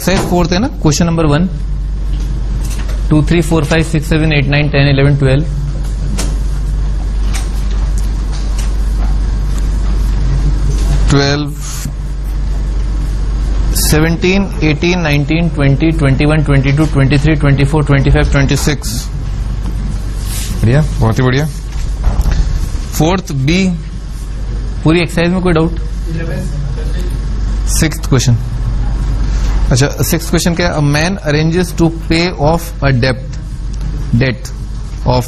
Exercise 4th है ना, question number 1, 2, 3, 4, 5, 6, 7, 8, 9, 10, 11, 12, 17, 18, 19, 20, 21, 22, 23, 24, 25, 26। बढ़िया, बहुत ही बढ़िया। 4th बी, पूरी एक्सरसाइज में कोई डाउट? 6th question. अच्छा, 6th क्वेश्चन क्या है? A man arranges to pay off a debt of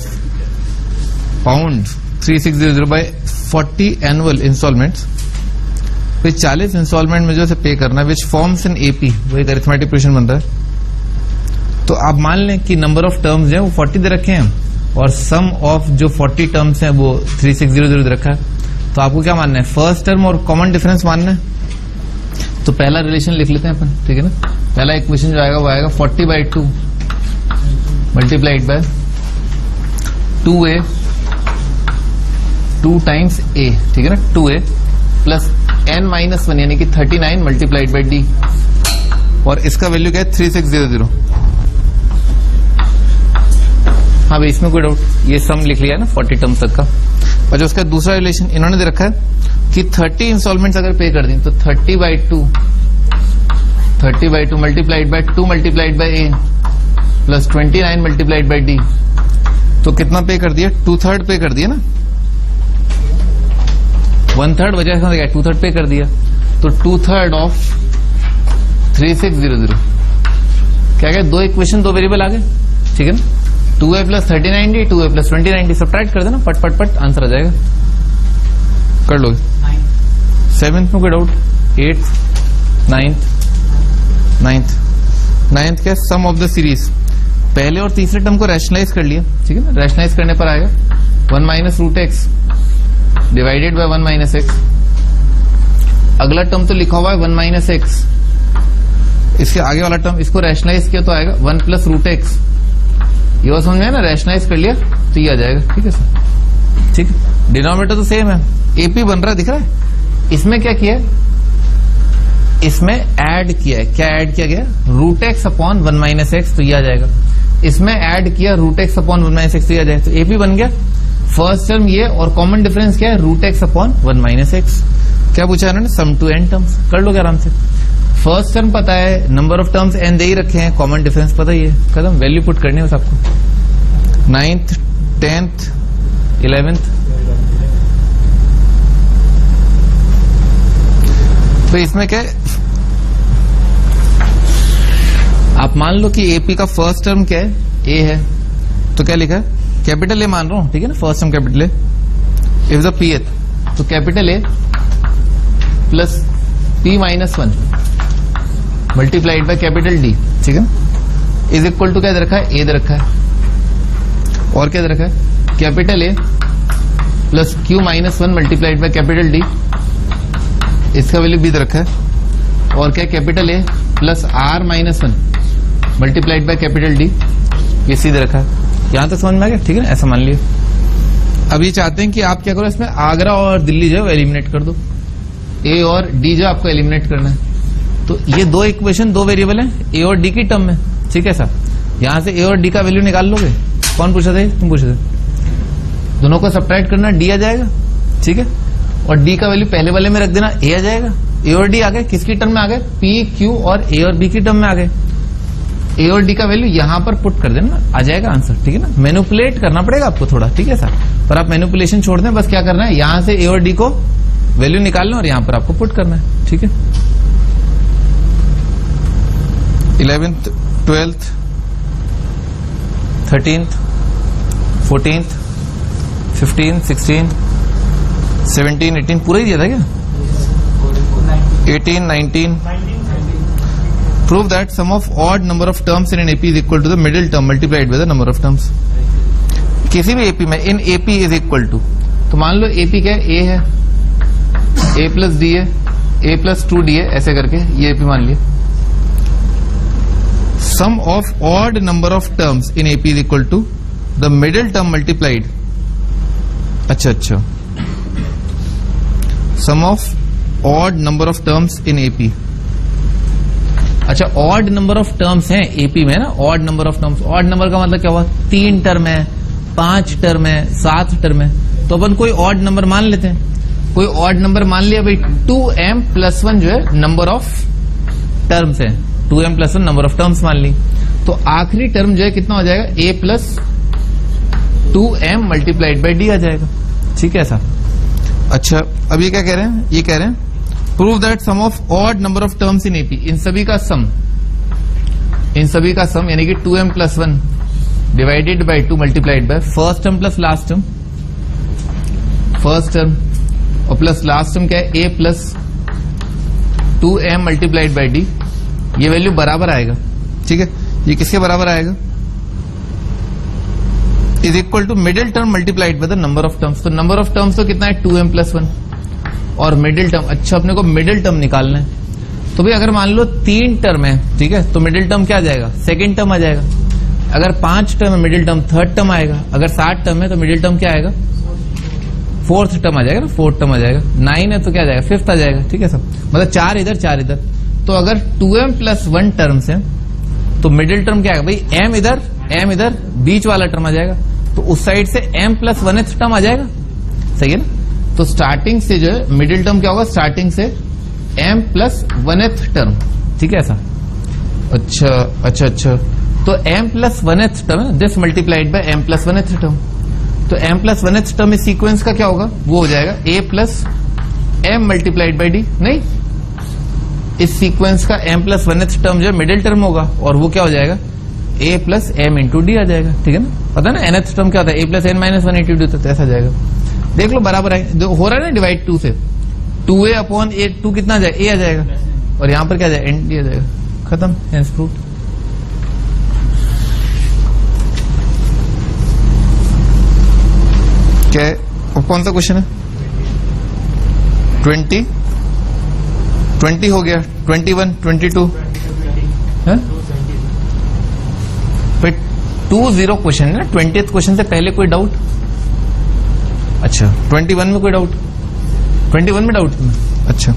£3600 by 40 annual installments. फिर 40 इंस्टॉलमेंट में जो है पे करना, विच फॉर्म्स इन एपी, वो एक अरिथमेटिक इक्वेशन बन रहा है। तो आप मान लें कि नंबर ऑफ टर्म्स हैं वो 40 दे रखे हैं और सम ऑफ जो 40 टर्म्स हैं वो 3600 दे रखा है। तो आपको क्या मानना है? फर्स्ट टर्म और कॉमन डिफरेंस मानना है। तो पहला रिलेशन लिख लेते हैं अपन, ठीक है ना। पहला इक्वेशन जो आएगा वो आएगा 40/2 multiplied by 2a 2 times a, ठीक है ना, 2a प्लस n-1 यानी कि 39 मल्टीप्लाइड बाय d, और इसका वैल्यू क्या है? 3600। हाँ भाई, इसमें कोई डाउट? ये सम लिख लिया ना 40 टर्म्स तक का। और जो उसका दूसरा रिलेशन इन्होंने दे रखा है कि 30 इंस्टॉलमेंट्स अगर पे कर दी तो 30/2 multiplied by 2 multiplied bye a plus 29 multiplied by d। तो कितना पे कर दिया? 2/3 पे कर दिया ना, 1/3 वजह से 2/3 पे कर दिया। तो 2/3 ऑफ 3600 क्या क्या? दो इक्वेशन, दो वेरिएबल आ गए, ठीक है ना। 2a plus 39d, 2a plus 29d, subtract कर देना, पट पट पट आंसर आ जाएगा। कर लोगे। 7th में कोई डाउट? 8th, 9th क्या? सम ऑफ द सीरीज। पहले और तीसरे टर्म को रैशनलाइज कर लिया, ठीक है ना। रैशनलाइज करने पर आएगा 1 minus root x divided by 1 minus x. अगला टर्म तो लिखा हुआ है 1 माइनस एक्स, इसके आगे वाला टर्म इसको रैशनलाइज किया तो आएगा 1 प्लस रूट एक्स। ये बात समझ में ना, रैशनलाइज कर लिया तो ये आ जाएगा, ठीक है सर। ठीक है, डिनोमिनेटर तो सेम है, एपी बन रहा है, दिख रहा है। इसमें क्या किया? इसमें ऐड किया है। क्या ऐड किया गया? Root x upon 1 minus x, तो ये आ जाएगा। इसमें ऐड किया root x upon 1 minus x, तो ये आ जाएगा। तो एपी बन गया। फर्स्ट टर्म ये, और कॉमन डिफरेंस क्या है? Root x upon 1 minus x. क्या पूछा इन्होंने? Sum to n terms. कर लोगे आराम से। फर्स्ट टर्म पता है, नंबर ऑफ टर्म्स n दे ही रखे हैं, कॉमन डिफरेंस पता ही है, खत्म। वैल्यू पुट करनी है आपको। 9th, 10th, 11th। तो इसमें क्या है? आप मान लो कि एपी का फर्स्ट टर्म क्या है? ए है। तो क्या लिखा है? कैपिटल ए मान रहा हूं, ठीक है ना। First term capital A if the P, तो capital A plus p-1 multiplied by capital D, ठीक है, इज इक्वल टू क्या दे रखा है? ए दे रखा है। और क्या दे रखा है? Capital A plus q-1 multiplied by capital D, इसका वैल्यू बी दे रखा है। और क्या? Capital A plus r-1 multiplied by capital D, ये सी दे रखा है। यहां तक समझ में आ गया, ठीक है ना। ऐसा मान लिया। अब ये चाहते हैं कि आप क्या करो, इसमें आगरा और दिल्ली जो एलिमिनेट कर दो, ए और डी जो आपको एलिमिनेट करना है। तो ये दो इक्वेशन, दो वेरिएबल हैं, ए और डी की टर्म में, ठीक है सर। यहां से ए और डी का वैल्यू निकाल लोगे। कौन पूछा था? तुम पूछे थे। दोनों को सब्ट्रैक्ट करना, डी आ जाएगा, ठीक है। और डी का वैल्यू पहले वाले में रख देना, ए आ जाएगा। ए और डी आ गए, किसकी टर्म में आ गए? पी, क्यू और ए और बी की टर्म में आ गए। ए और डी का वैल्यू यहां पर पुट कर देना, आ जाएगा आंसर, ठीक है ना। मैनिपुलेट करना पड़ेगा आपको थोड़ा, ठीक है सर, पर आप मैनिपुलेशन छोड़ दें। बस क्या करना है, यहां से ए और डी को वैल्यू निकालना और यहां पर आपको पुट करना है, ठीक है। 11th, 12th, 13th, 14th, 15th, 16th, 17, 18 पूरा ही दिया था क्या? 18, 19। Prove that sum of odd number of terms in an AP is equal to the middle term multiplied by the number of terms. किसी भी AP में in AP is equal to, तो मान लो AP क्या है? A है, A plus D है, A plus 2D है, ऐसे करके ये AP मान लिया। Sum of odd number of terms in AP is equal to the middle term multiplied. अच्छा, sum of odd number of terms in AP अच्छा, ऑड नंबर ऑफ टर्म्स हैं AP में ना, odd number of terms. Odd number का मतलब क्या हुआ? 3 term है, 5 टर्म है, 7 टर्म है। तो अपन कोई ऑड नंबर मान लेते हैं, कोई ऑड नंबर मान लिया भाई। 2m+1 जो है नंबर ऑफ टर्म्स है, 2m+1 नंबर ऑफ टर्म्स मान ली। तो आखिरी टर्म जो है कितना हो जाएगा? a+2m मल्टीप्लाइड बाई d आ जाएगा। ठीक है ऐसा। अच्छा, अब ये क्या कह रहे हैं? ये कह रहे हैं prove that sum of odd number of terms in AP, इन सभी का सम, यानी कि 2m+1 divided by 2 multiplied by first term plus last term, first term और प्लस लास्ट टर्म क्या है? a+2m multiplied by d। ये वैल्यू बराबर आएगा। ठीक है, ये किसके बराबर आएगा? Is equal to middle term multiplied by the number of terms. तो नंबर ऑफ टर्म्स तो कितना है? 2m+1 और मिडिल टर्म। अच्छा, अपने को मिडिल टर्म निकालना है। तो भाई अगर मान लो 3 टर्म है, ठीक है, तो मिडिल टर्म क्या आ जाएगा? सेकेंड टर्म आ जाएगा। अगर 5 टर्म है मिडिल टर्म थर्ड टर्म आएगा। अगर 7 टर्म है तो मिडिल टर्म क्या आएगा? फोर्थ टर्म आ जाएगा ना, फोर्थ टर्म आ जाएगा। 9 है तो क्या आ जाएगा? फिफ्थ आ जाएगा। ठीक है सब, मतलब 4 इधर 4 इधर। तो अगर 2m+1 टर्म्स है तो मिडिल टर्म क्या आएगा भाई? m इधर बीच वाला टर्म आ जाएगा। तो उस साइड से m+1th टर्म आ जाएगा। सही है ना? तो स्टार्टिंग से जो है मिडिल टर्म क्या होगा? स्टार्टिंग से m+1th टर्म। ठीक है ऐसा। अच्छा, तो m+1th टर्म है this multiplied by m+1th term. तो m+1th टर्म इस सीक्वेंस का क्या होगा? वो हो जाएगा a+m मल्टीप्लाइड बाई d। नहीं, इस सीक्वेंस का m+1th टर्म जो है मिडिल टर्म होगा और वो क्या हो जाएगा? a+m इंटू डी आ जाएगा। ठीक है ना? पता है ना nth टर्म क्या होता है? a+n-1 इंटू डी होता है। ऐसा जाएगा। देख लो बराबर है, हो रहा है ना डिवाइड 2 से। 2a/a 2 कितना आ जाएगा? a आ जाएगा और यहां पर क्या आ जाएगा? n d आ जाएगा। खत्म, हेंस प्रूव्ड। क्या है? कौन सा क्वेश्चन है? 20 हो गया, 21, 22 है? 20 क्वेश्चन है ना, 20th क्वेश्चन से पहले कोई डाउट? अच्छा, 21 में कोई डाउट? 21 में डाउट? अच्छा,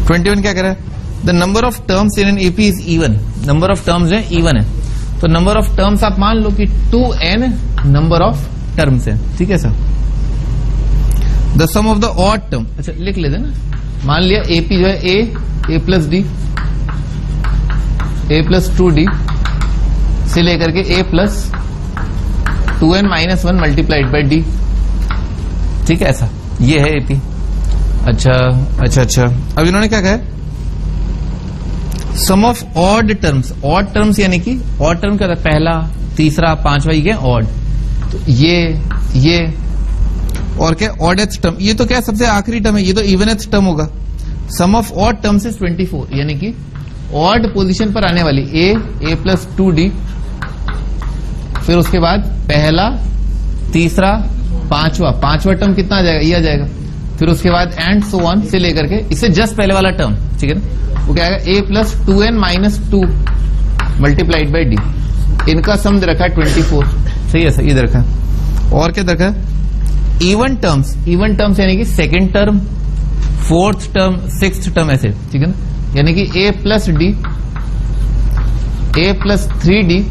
21 क्या कह रहा है? The number of terms in an AP is even. Number of terms जो है इवन है। तो नंबर ऑफ टर्म्स आप मान लो कि 2n नंबर ऑफ टर्म्स है। ठीक है sir. The sum of the odd term, अच्छा लिख लेते ना। मान लिया एपी जो है a+d, a+2d से लेकर के a+2n-1 मल्टीप्लाइड बाई d। ठीक है ऐसा, ये है एपी। अच्छा, अब इन्होंने क्या कहा? Sum of odd terms. Odd terms यानी कि ऑड टर्म क्या होता है? पहला, तीसरा, पांचवा, ये ऑड। तो ये और क्या? ऑडेथ टर्म। ये तो क्या सबसे आखिरी टर्म है, ये तो इवनेथ टर्म होगा। सम ऑफ ऑड टर्म्स इज 24, यानी कि ऑड पोजीशन पर आने वाली a+2d, फिर उसके बाद पहला, तीसरा, पांचवा टर्म कितना आ जाएगा? ये आ जाएगा। फिर उसके बाद एंड सो ऑन से लेकर के इससे जस्ट पहले वाला टर्म। ठीक है ना? वो क्या आएगा? a+2n-2 multiplied by d। इनका सम दे रखा है 24। सही है सर, ये दे रखा है। और क्या दे रखा है? इवन टर्म्स यानी कि second term, fourth term, sixth term, ऐसे। ठीक है ना? यानी कि a+d, a+3d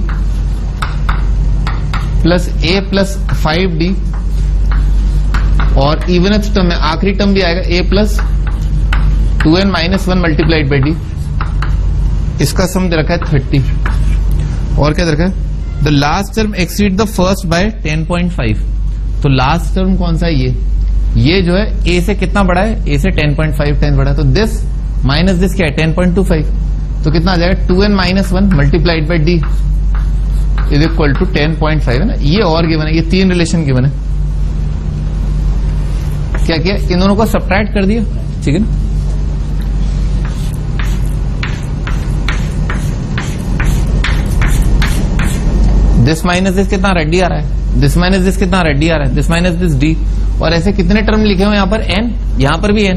प्लस a+5d और इवनेथ टर्म में आखिरी टर्म भी आएगा a+2n-1 मल्टीप्लाइड बाई d। इसका सम दे रखा है 30। और क्या दे रखा है? The last term exceed the first by 10.5। तो लास्ट टर्म कौन सा है? ये जो है a से कितना बड़ा है? a से 10.5 टाइम्स बड़ा है। तो दिस माइनस दिस क्या है? 10.25। तो कितना आ जाएगा? 2n-1 multiplied by d is equal to 10.5 है ना। ये और गिवन है, ये 3 रिलेशन गिवन है। क्या किया? इन दोनों को सब्ट्रैक्ट कर दिया। ठीक है ना? दिस माइनस दिस कितना? रेडी आ रहा है। दिस माइनस दिस कितना? रेडी आ रहा है। This minus this d। और ऐसे कितने टर्म लिखे हुए यहाँ पर? n, यहाँ पर भी n।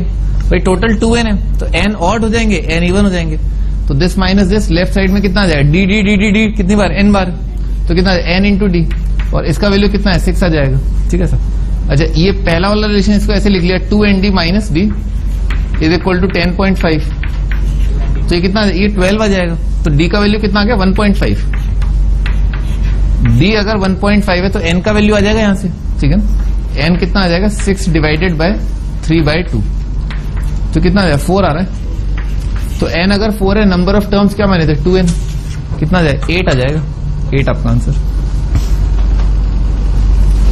भाई टोटल 2n है, तो n ऑड हो जाएंगे, n इवन हो जाएंगे। तो this minus this left side में कितना आ जाएगा? d कितनी बार? n बार। तो कितना? n into D. और इसका वैल्यू कितना है? 6 आ जाएगा। ठीक है सर। अच्छा, ये पहला वाला रिलेशन इसको ऐसे लिख लिया 2nd minus d is equal to 10.5। तो ये कितना? ये 12 आ जाएगा। तो डी का वैल्यू कितना आ गया 1.5। डी अगर 1.5 है तो एन का वैल्यू आ जाएगा यहां से, ठीक है ना। एन कितना आ जाएगा 6 डिवाइडेड बाय 3/2, तो कितना आ जाएगा 4 आ रहा है। तो एन अगर 4 है, नंबर ऑफ टर्म्स क्या माने थे 2n, कितना आ जाएगा 8 आ जाएगा। 8 आपका answer.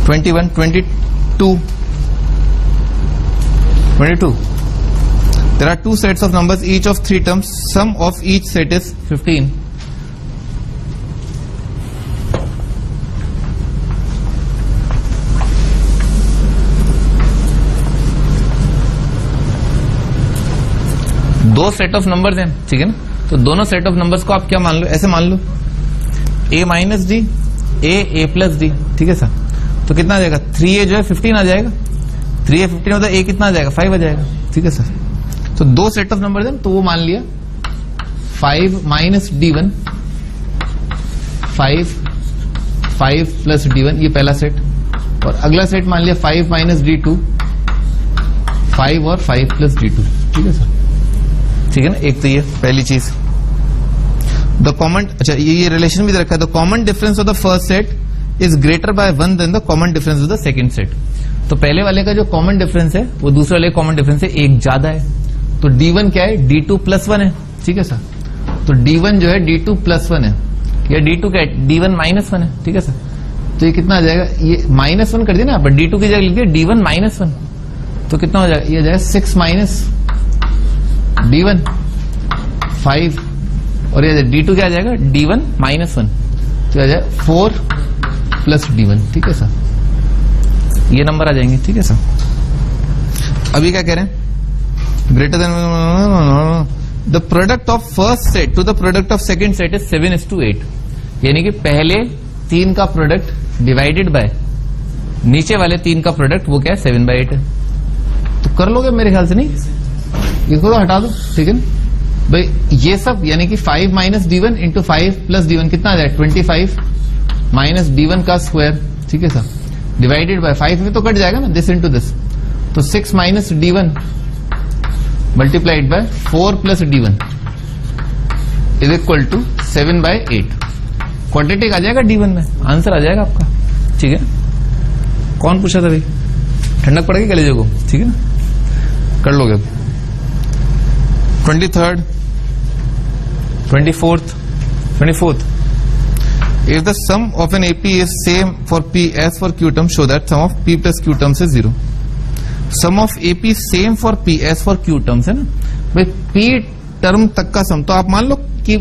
21, 22, 22। There are two sets of numbers, each of 3 terms. Sum of each set is 15. दो सेट ऑफ नंबर्स हैं, ठीक है ना। तो दोनों सेट ऑफ नंबर्स को आप क्या मान लो, ऐसे मान लो a minus D, a plus D, ठीक है सर। तो कितना आ जाएगा 3a जो है 15 आ जाएगा। 3a 15 होता है, a कितना आ जाएगा 5 आ जाएगा, ठीक है सर। तो दो सेट ऑफ नंबर हैं, तो वो मान लिया 5 माइनस D1, 5 प्लस D1, ये पहला सेट। और अगला सेट मान लिया 5 माइनस D2, 5 और 5 प्लस D2, ठीक है सर, ठीक है ना। एक तो ये पहली चीज। द कॉमन, अच्छा ये रिलेशन भी रखा है। The common difference of the first set is greater by 1 than the common difference of the second set. तो पहले वाले का जो कॉमन डिफरेंस है वो दूसरे वाले कॉमन डिफरेंस से एक ज्यादा है। तो D1 क्या है D2 प्लस 1 है, ठीक है सर। तो D1 जो है D2 प्लस 1 है, या D2 क्या है D1 माइनस 1 है, ठीक है सर। तो ये कितना आ जाएगा, ये -1 कर दिया ना, बट D2 की जगह लिख दिया D1 माइनस 1, तो कितना हो जाएगा, ये आ जाएगा 6 माइनस D1 5, और ये D2 क्या आ जाएगा D1 माइनस 1, तो आ जाएगा 4 प्लस D1, ठीक है सर। ये नंबर आ जाएंगे, ठीक है सर। अभी क्या कह रहे हैं, greater than the product of first set to the product of second set is 7:8, यानी कि पहले 3 का प्रोडक्ट डिवाइडेड बाय नीचे वाले 3 का प्रोडक्ट, वो क्या है 7/8 है। तो कर लोगे मेरे ख्याल से, नहीं इसको तो हटा दो, ठीक है ना भाई। ये सब यानी कि 5 minus D1 into 5 plus D1 कितना आ जाएगा 25 माइनस D1 का स्क्वायर, ठीक है सर, डिवाइडेड बाय 5 में तो कट जाएगा ना दिस इंटू दिस। तो 6 minus D1 multiplied by 4 plus D1 is equal to 7/8। Quadratic आ जाएगा D1 में, आंसर आ जाएगा आपका, ठीक है। कौन पूछा था भाई, ठंडक पड़ेगी कलेजे को, ठीक है ना, कर लोगे। 23rd, 24th, 24th. If the sum of an AP is same for P as for Q term, show that sum of P plus Q terms is 0. Sum of AP same for P as for Q terms है ना भाई। P term तक का सम, तो आप मान लो कि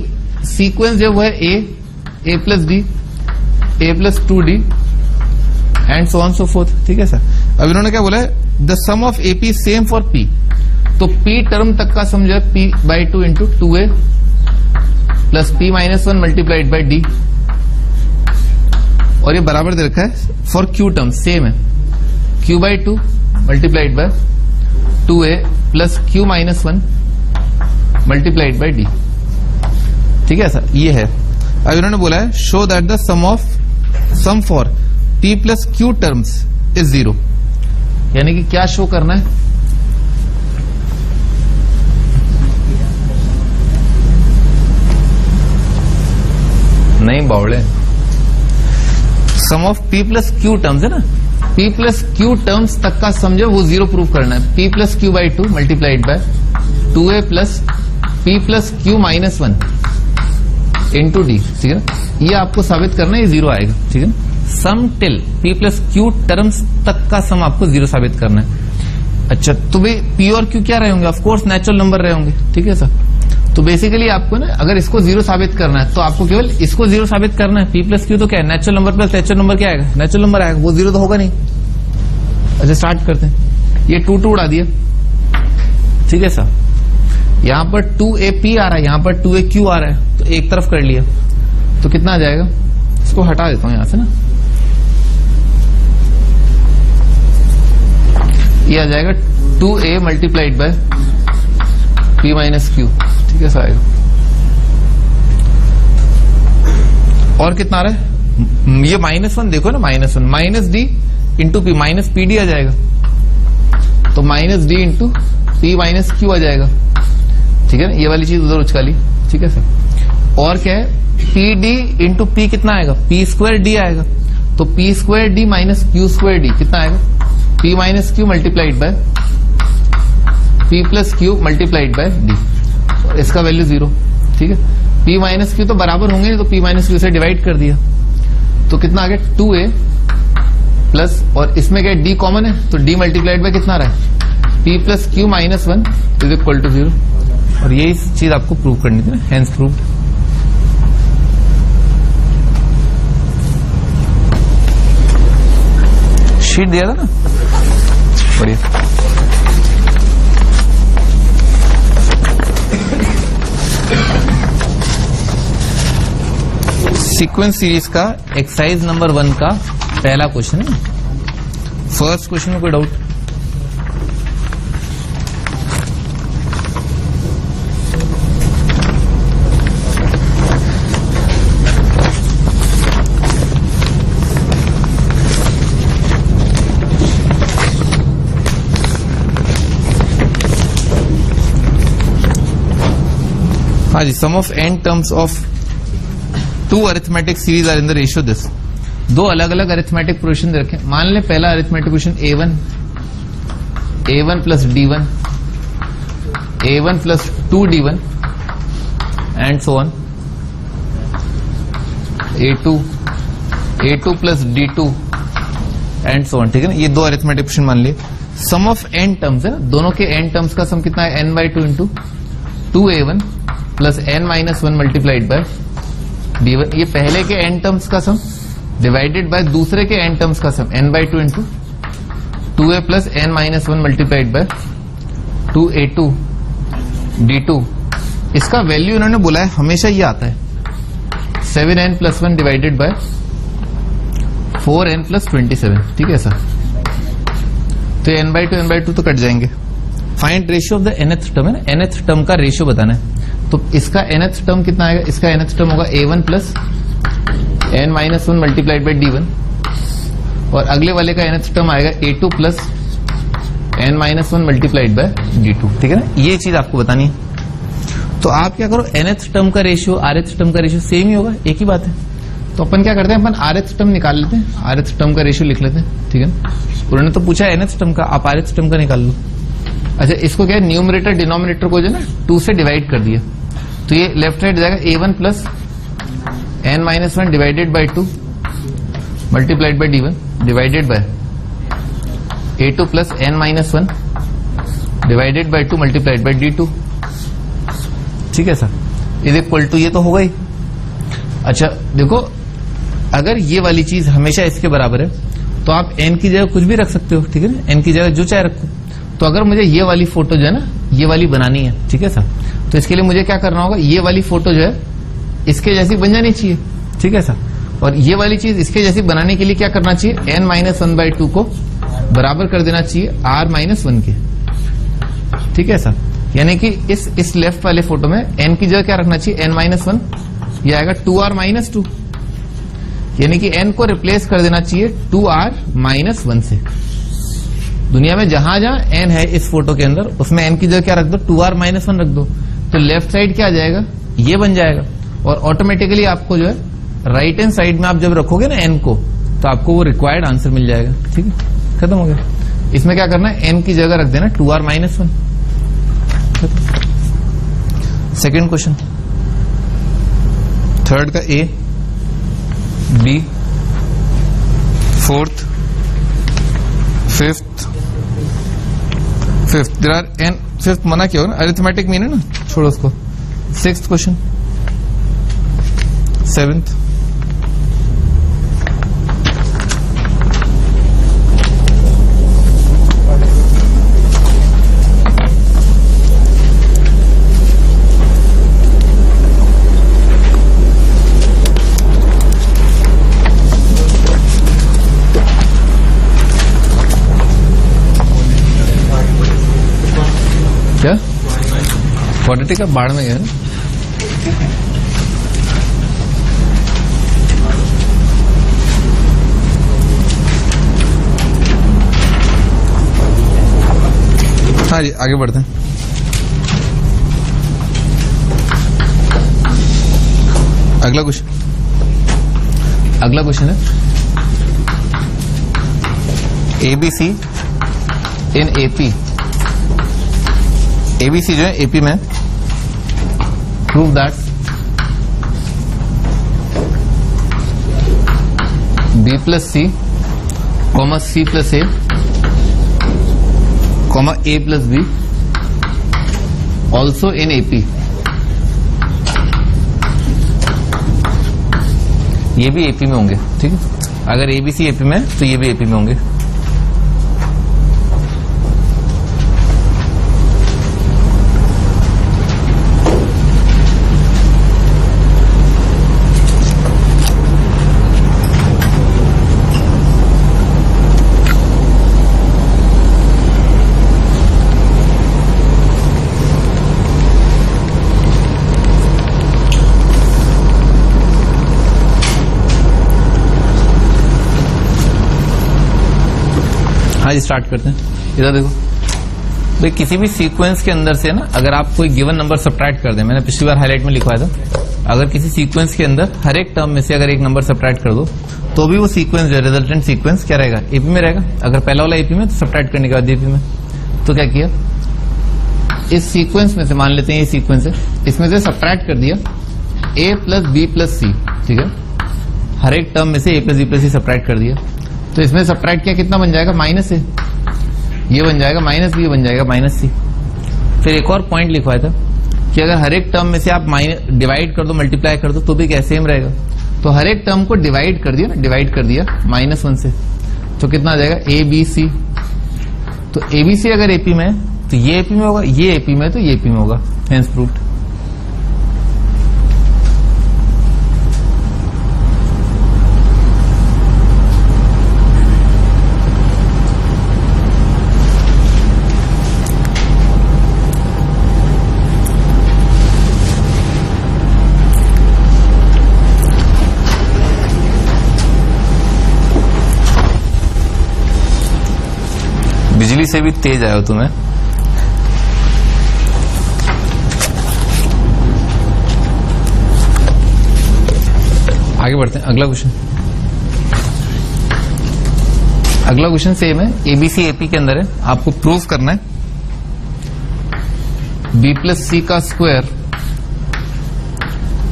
sequence जो है A plus D, A plus 2D and so on so forth, ठीक है सर। अब इन्होंने क्या बोला है, the sum of AP same for P, तो P टर्म तक का सम जो है P/2 into 2A plus P-1 multiplied by D, और ये बराबर दे रखा है फॉर Q टर्म सेम है, Q/2 multiplied by 2A plus Q-1 multiplied by D, ठीक है सर, ये है। अब इन्होंने बोला है show that the sum for P plus Q terms is 0, यानी कि क्या शो करना है, नहीं बावड़े, sum of P plus Q terms है ना, P प्लस Q टर्म्स तक का समझो वो 0 प्रूव करना है। P plus Q/2 multiplied by 2A plus P plus Q-1 into D, ठीक है ना। ये आपको साबित करना है, ये 0 आएगा, ठीक है ना। Sum till P plus Q terms तक का सम आपको 0 साबित करना है। अच्छा, तो भाई P और Q क्या रहे होंगे, ऑफकोर्स नेचुरल नंबर रहे होंगे, ठीक है सर। तो बेसिकली आपको ना अगर इसको 0 साबित करना है तो आपको केवल इसको 0 साबित करना है। P प्लस Q तो क्या है, natural number plus natural number क्या आएगा, नेचुरल नंबर आएगा, वो 0 तो होगा नहीं। अच्छा स्टार्ट करते हैं, ये 2 उड़ा दिया, ठीक है सर। यहां पर 2AP आ रहा है, यहां पर 2AQ आ रहा है, तो एक तरफ कर लिया, तो कितना आ जाएगा, इसको हटा देता हूं यहां से ना, ये आ जाएगा 2A मल्टीप्लाइड बाय P-Q, ठीक है सर आएगा। और कितना आ रहा है, ये -1 देखो ना, -1 minus D into P minus PD आ जाएगा, तो -D इंटू P-Q आ जाएगा, ठीक है ना। ये वाली चीज उधर उचका ली, ठीक है सर। और क्या है, पी डी इंटू पी कितना आएगा, पी स्क्वायर डी आएगा। तो P square D minus Q square D कितना आएगा, P minus Q multiplied by P plus Q multiplied by D. इसका वैल्यू 0, ठीक है। पी माइनस क्यू तो बराबर होंगे, तो पी माइनस क्यू से डिवाइड कर दिया, तो कितना आ गया 2a प्लस, और इसमें क्या डी कॉमन है, तो डी मल्टीप्लाइड बाय कितना आ रहा है, P plus Q minus 1 is equal to 0। और यही चीज आपको प्रूव करनी थी ना, हेंस प्रूव। शीट दिया था ना, बढ़िया। सीक्वेंस सीरीज का एक्सरसाइज नंबर 1 का पहला क्वेश्चन है। फर्स्ट क्वेश्चन में कोई डाउट? हाँ जी, sum of N terms of two arithmetic series are in the ratio this. दो अलग अलग अरिथमेटिक प्रोग्रेशन रखें। मान लें पहला arithmetic progression a1 plus d1, a1 plus 2d1 and so on, a2 plus d2 and so on, ठीक है ना। ये दो अरिथमेटिक प्रोग्रेशन मान लिए। सम ऑफ एन टर्म्स है ना, दोनों के एन टर्म्स का सम कितना है, n/2 into 2a1 plus n-1 multiplied by d1। ये पहले के n टर्म्स का सम डिवाइडेड बाय दूसरे के n टर्म्स का सम n/2 into 2a plus n-1 multiplied by 2a2 d2। इसका वैल्यू इन्होंने बोला है हमेशा ये आता है 7n plus 1 divided by 4n plus 27, ठीक है सर। तो n/2 तो कट जाएंगे। Find ratio of the nth term है ना, nth टर्म का रेशियो बताना है। तो इसका nth टर्म कितना आएगा, इसका nth टर्म होगा a1 plus n-1 multiplied by d1, और अगले वाले का nth टर्म आएगा a2 plus n-1 multiplied by d2, ठीक है ना। ये चीज आपको बतानी है। तो आप क्या करो, nth टर्म का रेशियो rth टर्म का रेशियो सेम ही होगा, एक ही बात है। तो अपन क्या करते हैं, अपन rth टर्म निकाल लेते हैं, rth टर्म का रेशियो लिख लेते हैं, ठीक है ना। उन्होंने तो पूछा nth टर्म का, आप rth टर्म का निकाल लो। अच्छा, इसको क्या है, न्यूमरेटर डिनोमिनेटर को जो है ना 2 से डिवाइड कर दिया, तो ये लेफ्ट साइड जाएगा a1 plus n-1 divided by 2 multiplied by d1 divided by a2 plus n-1 divided by 2 multiplied by d2, ठीक है सर। इज इक्वल टू, ये तो होगा ही। अच्छा देखो, अगर ये वाली चीज हमेशा इसके बराबर है तो आप n की जगह कुछ भी रख सकते हो, ठीक है ना। n की जगह जो चाहे रखो। तो अगर मुझे ये वाली फोटो जो है ना, ये वाली बनानी है, ठीक है सर, तो इसके लिए मुझे क्या करना होगा, ये वाली फोटो जो है इसके जैसी बन जानी चाहिए, ठीक है सर। और ये वाली चीज इसके जैसी बनाने के लिए क्या करना चाहिए, n-1/2 को बराबर कर देना चाहिए r-1 के, ठीक है सर। यानी कि इस लेफ्ट वाले फोटो में n की जगह क्या रखना चाहिए, n-1, ये आएगा 2r-2, यानी कि n को रिप्लेस कर देना चाहिए 2r-1 से। दुनिया में जहां जहां n है इस फोटो के अंदर, उसमें n की जगह क्या रख दो, 2r-1 रख दो। तो लेफ्ट साइड क्या आ जाएगा, ये बन जाएगा, और ऑटोमेटिकली आपको जो है राइट हैंड साइड में आप जब रखोगे ना n को, तो आपको वो रिक्वायर्ड आंसर मिल जाएगा, ठीक है, खत्म हो गया। इसमें क्या करना है, n की जगह रख देना 2r-1। सेकेंड क्वेश्चन, थर्ड का a, b, fourth, fifth, there are n, fifth मना किया हो ना, अरिथमेटिक मीन है ना, छोड़ो उसको। सिक्स्थ क्वेश्चन, सेवेंथ, क्या क्वाड्रेटिक का बाढ़ में गया ना। हाँ जी, आगे बढ़ते हैं। अगला क्वेश्चन है एबीसी इन एपी। एबीसी जो है एपी में, prove that B plus C comma C plus A comma A plus B also in AP. ये भी एपी में होंगे, ठीक है। अगर एबीसी एपी में तो ये भी एपी में होंगे। हाँ जी, स्टार्ट करते हैं। इधर देखो भाई, किसी भी सीक्वेंस के अंदर से ना अगर आप कोई गिवन नंबर सब्ट्रैक्ट कर दें, मैंने पिछली बार हाईलाइट में लिखवाया था, अगर किसी सीक्वेंस के अंदर हर एक टर्म में से अगर एक नंबर सब्ट्रैक्ट कर दो तो भी वो सीक्वेंस जो है, रिजल्टेंट सीक्वेंस क्या रहेगा, एपी में रहेगा। अगर पहला वाला एपी में तो सब्ट्रैक्ट करने के बाद एपी में। तो क्या किया, इस सीक्वेंस में से मान लेते हैं ये सीक्वेंस है, इसमें से सब्ट्रैक्ट कर दिया ए प्लस बी प्लस सी, ठीक है। हर एक टर्म में से ए प्लस बी प्लस सी सब्ट्रैक्ट कर दिया, तो इसमें सब्ट्रैक्ट किया कितना बन जाएगा, माइनस ए, ये बन जाएगा माइनस बी, बन जाएगा माइनस सी। फिर एक और पॉइंट लिखवाया था कि अगर हर एक टर्म में से आप डिवाइड कर दो, मल्टीप्लाई कर दो तो भी क्या सेम रहेगा। तो हर एक टर्म को डिवाइड कर दिया ना, डिवाइड कर दिया -1 से, तो कितना आ जाएगा ए बी सी। तो एबीसी अगर एपी में है तो ये एपी में होगा, ये एपी में है तो ये एपी में होगा, हेंस प्रूव्ड। बिजली से भी तेज आया हो तुम्हें। आगे बढ़ते हैं, अगला क्वेश्चन। अगला क्वेश्चन सेम है, एबीसी एपी के अंदर है, आपको प्रूफ करना है बी प्लस सी का square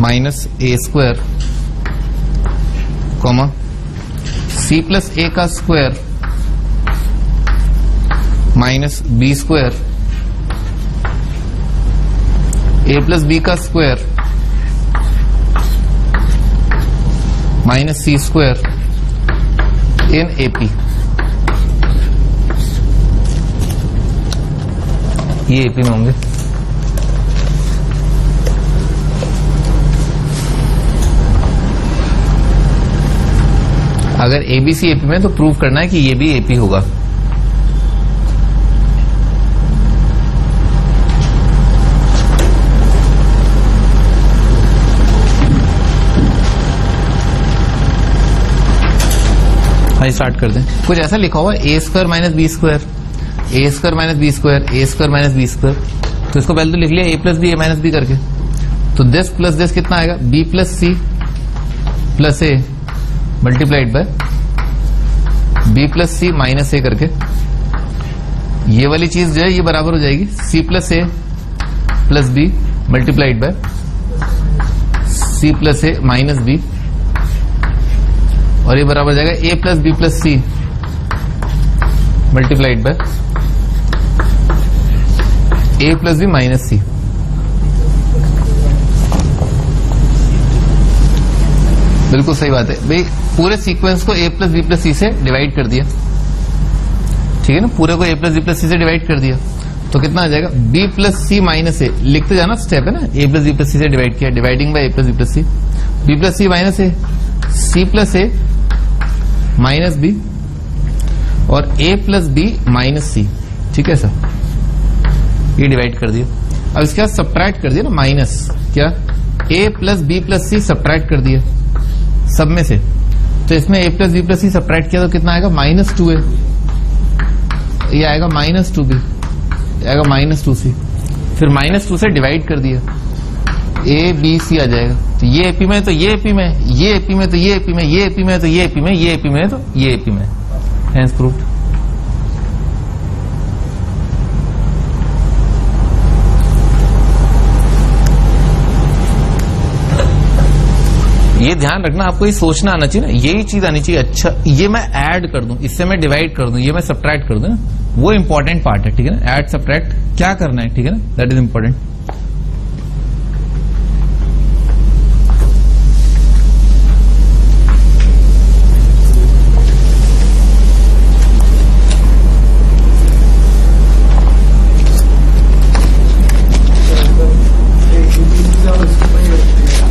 minus A square comma C plus A का square minus B square A plus B का square minus C square in AP. ये एपी में होंगे। अगर एबीसी एपी में तो प्रूव करना है कि ये भी एपी होगा। हाँ, स्टार्ट कर दें। कुछ ऐसा लिखा हुआ A square minus B square, A square minus B square, A square minus B square. तो इसको पहले तो लिख लिया A plus B, A minus B करके। तो दिस प्लस दिस कितना आएगा, B plus C plus A multiplied by B plus C minus A करके। ये वाली चीज जो है ये बराबर हो जाएगी C plus A plus B multiplied by C plus A minus B, और ये बराबर हो जाएगा A plus B plus C multiplied by A plus B minus C. बिल्कुल सही बात है भाई, पूरे सीक्वेंस को A plus B plus C से डिवाइड कर दिया, ठीक है ना। पूरे को A plus B plus C से डिवाइड कर दिया तो कितना आ जाएगा, B plus C minus A. लिखते जाना स्टेप है ना, A plus B plus C से डिवाइड किया, dividing by A plus B plus C, B plus C minus A, C plus A minus B और A plus B minus C, ठीक है sir. ये डिवाइड कर दिया। अब इसके बाद सब्ट्रैक्ट कर दिया ना, माइनस क्या, ए प्लस बी प्लस सी सब्ट्रैक्ट कर दिया सब में से। तो इसमें ए प्लस बी प्लस सी सब्ट्रैक्ट किया तो कितना आएगा, -2a, ये आएगा -2b, आएगा -2c। फिर -2 से डिवाइड कर दिया ए बी सी आ जाएगा। तो ये एपी में, तो ये एपी में, ये एपी में, तो ये एपी में, ये एपी में, तो ये एपी में, ये एपी में, तो ये एपी में। Hence proved. ये ध्यान रखना, आपको ये सोचना आना चाहिए ना, यही चीज आनी चाहिए। अच्छा ये मैं ऐड कर दूं, इससे मैं डिवाइड कर दूं, ये मैं सब्ट्रैक्ट कर दूं ना, वो इंपॉर्टेंट पार्ट है, ठीक है ना। ऐड सब्ट्रैक्ट क्या करना है, ठीक है ना, दैट इज इंपॉर्टेंट।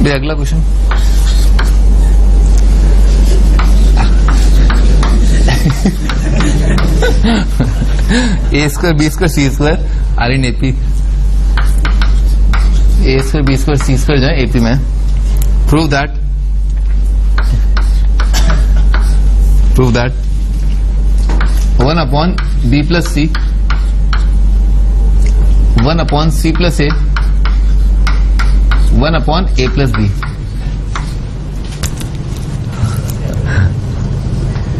अगला question, A square B square C square are in AP. A square B square C square जो है एपी में। Prove that 1 upon B plus C 1 upon C plus A 1 upon A plus B.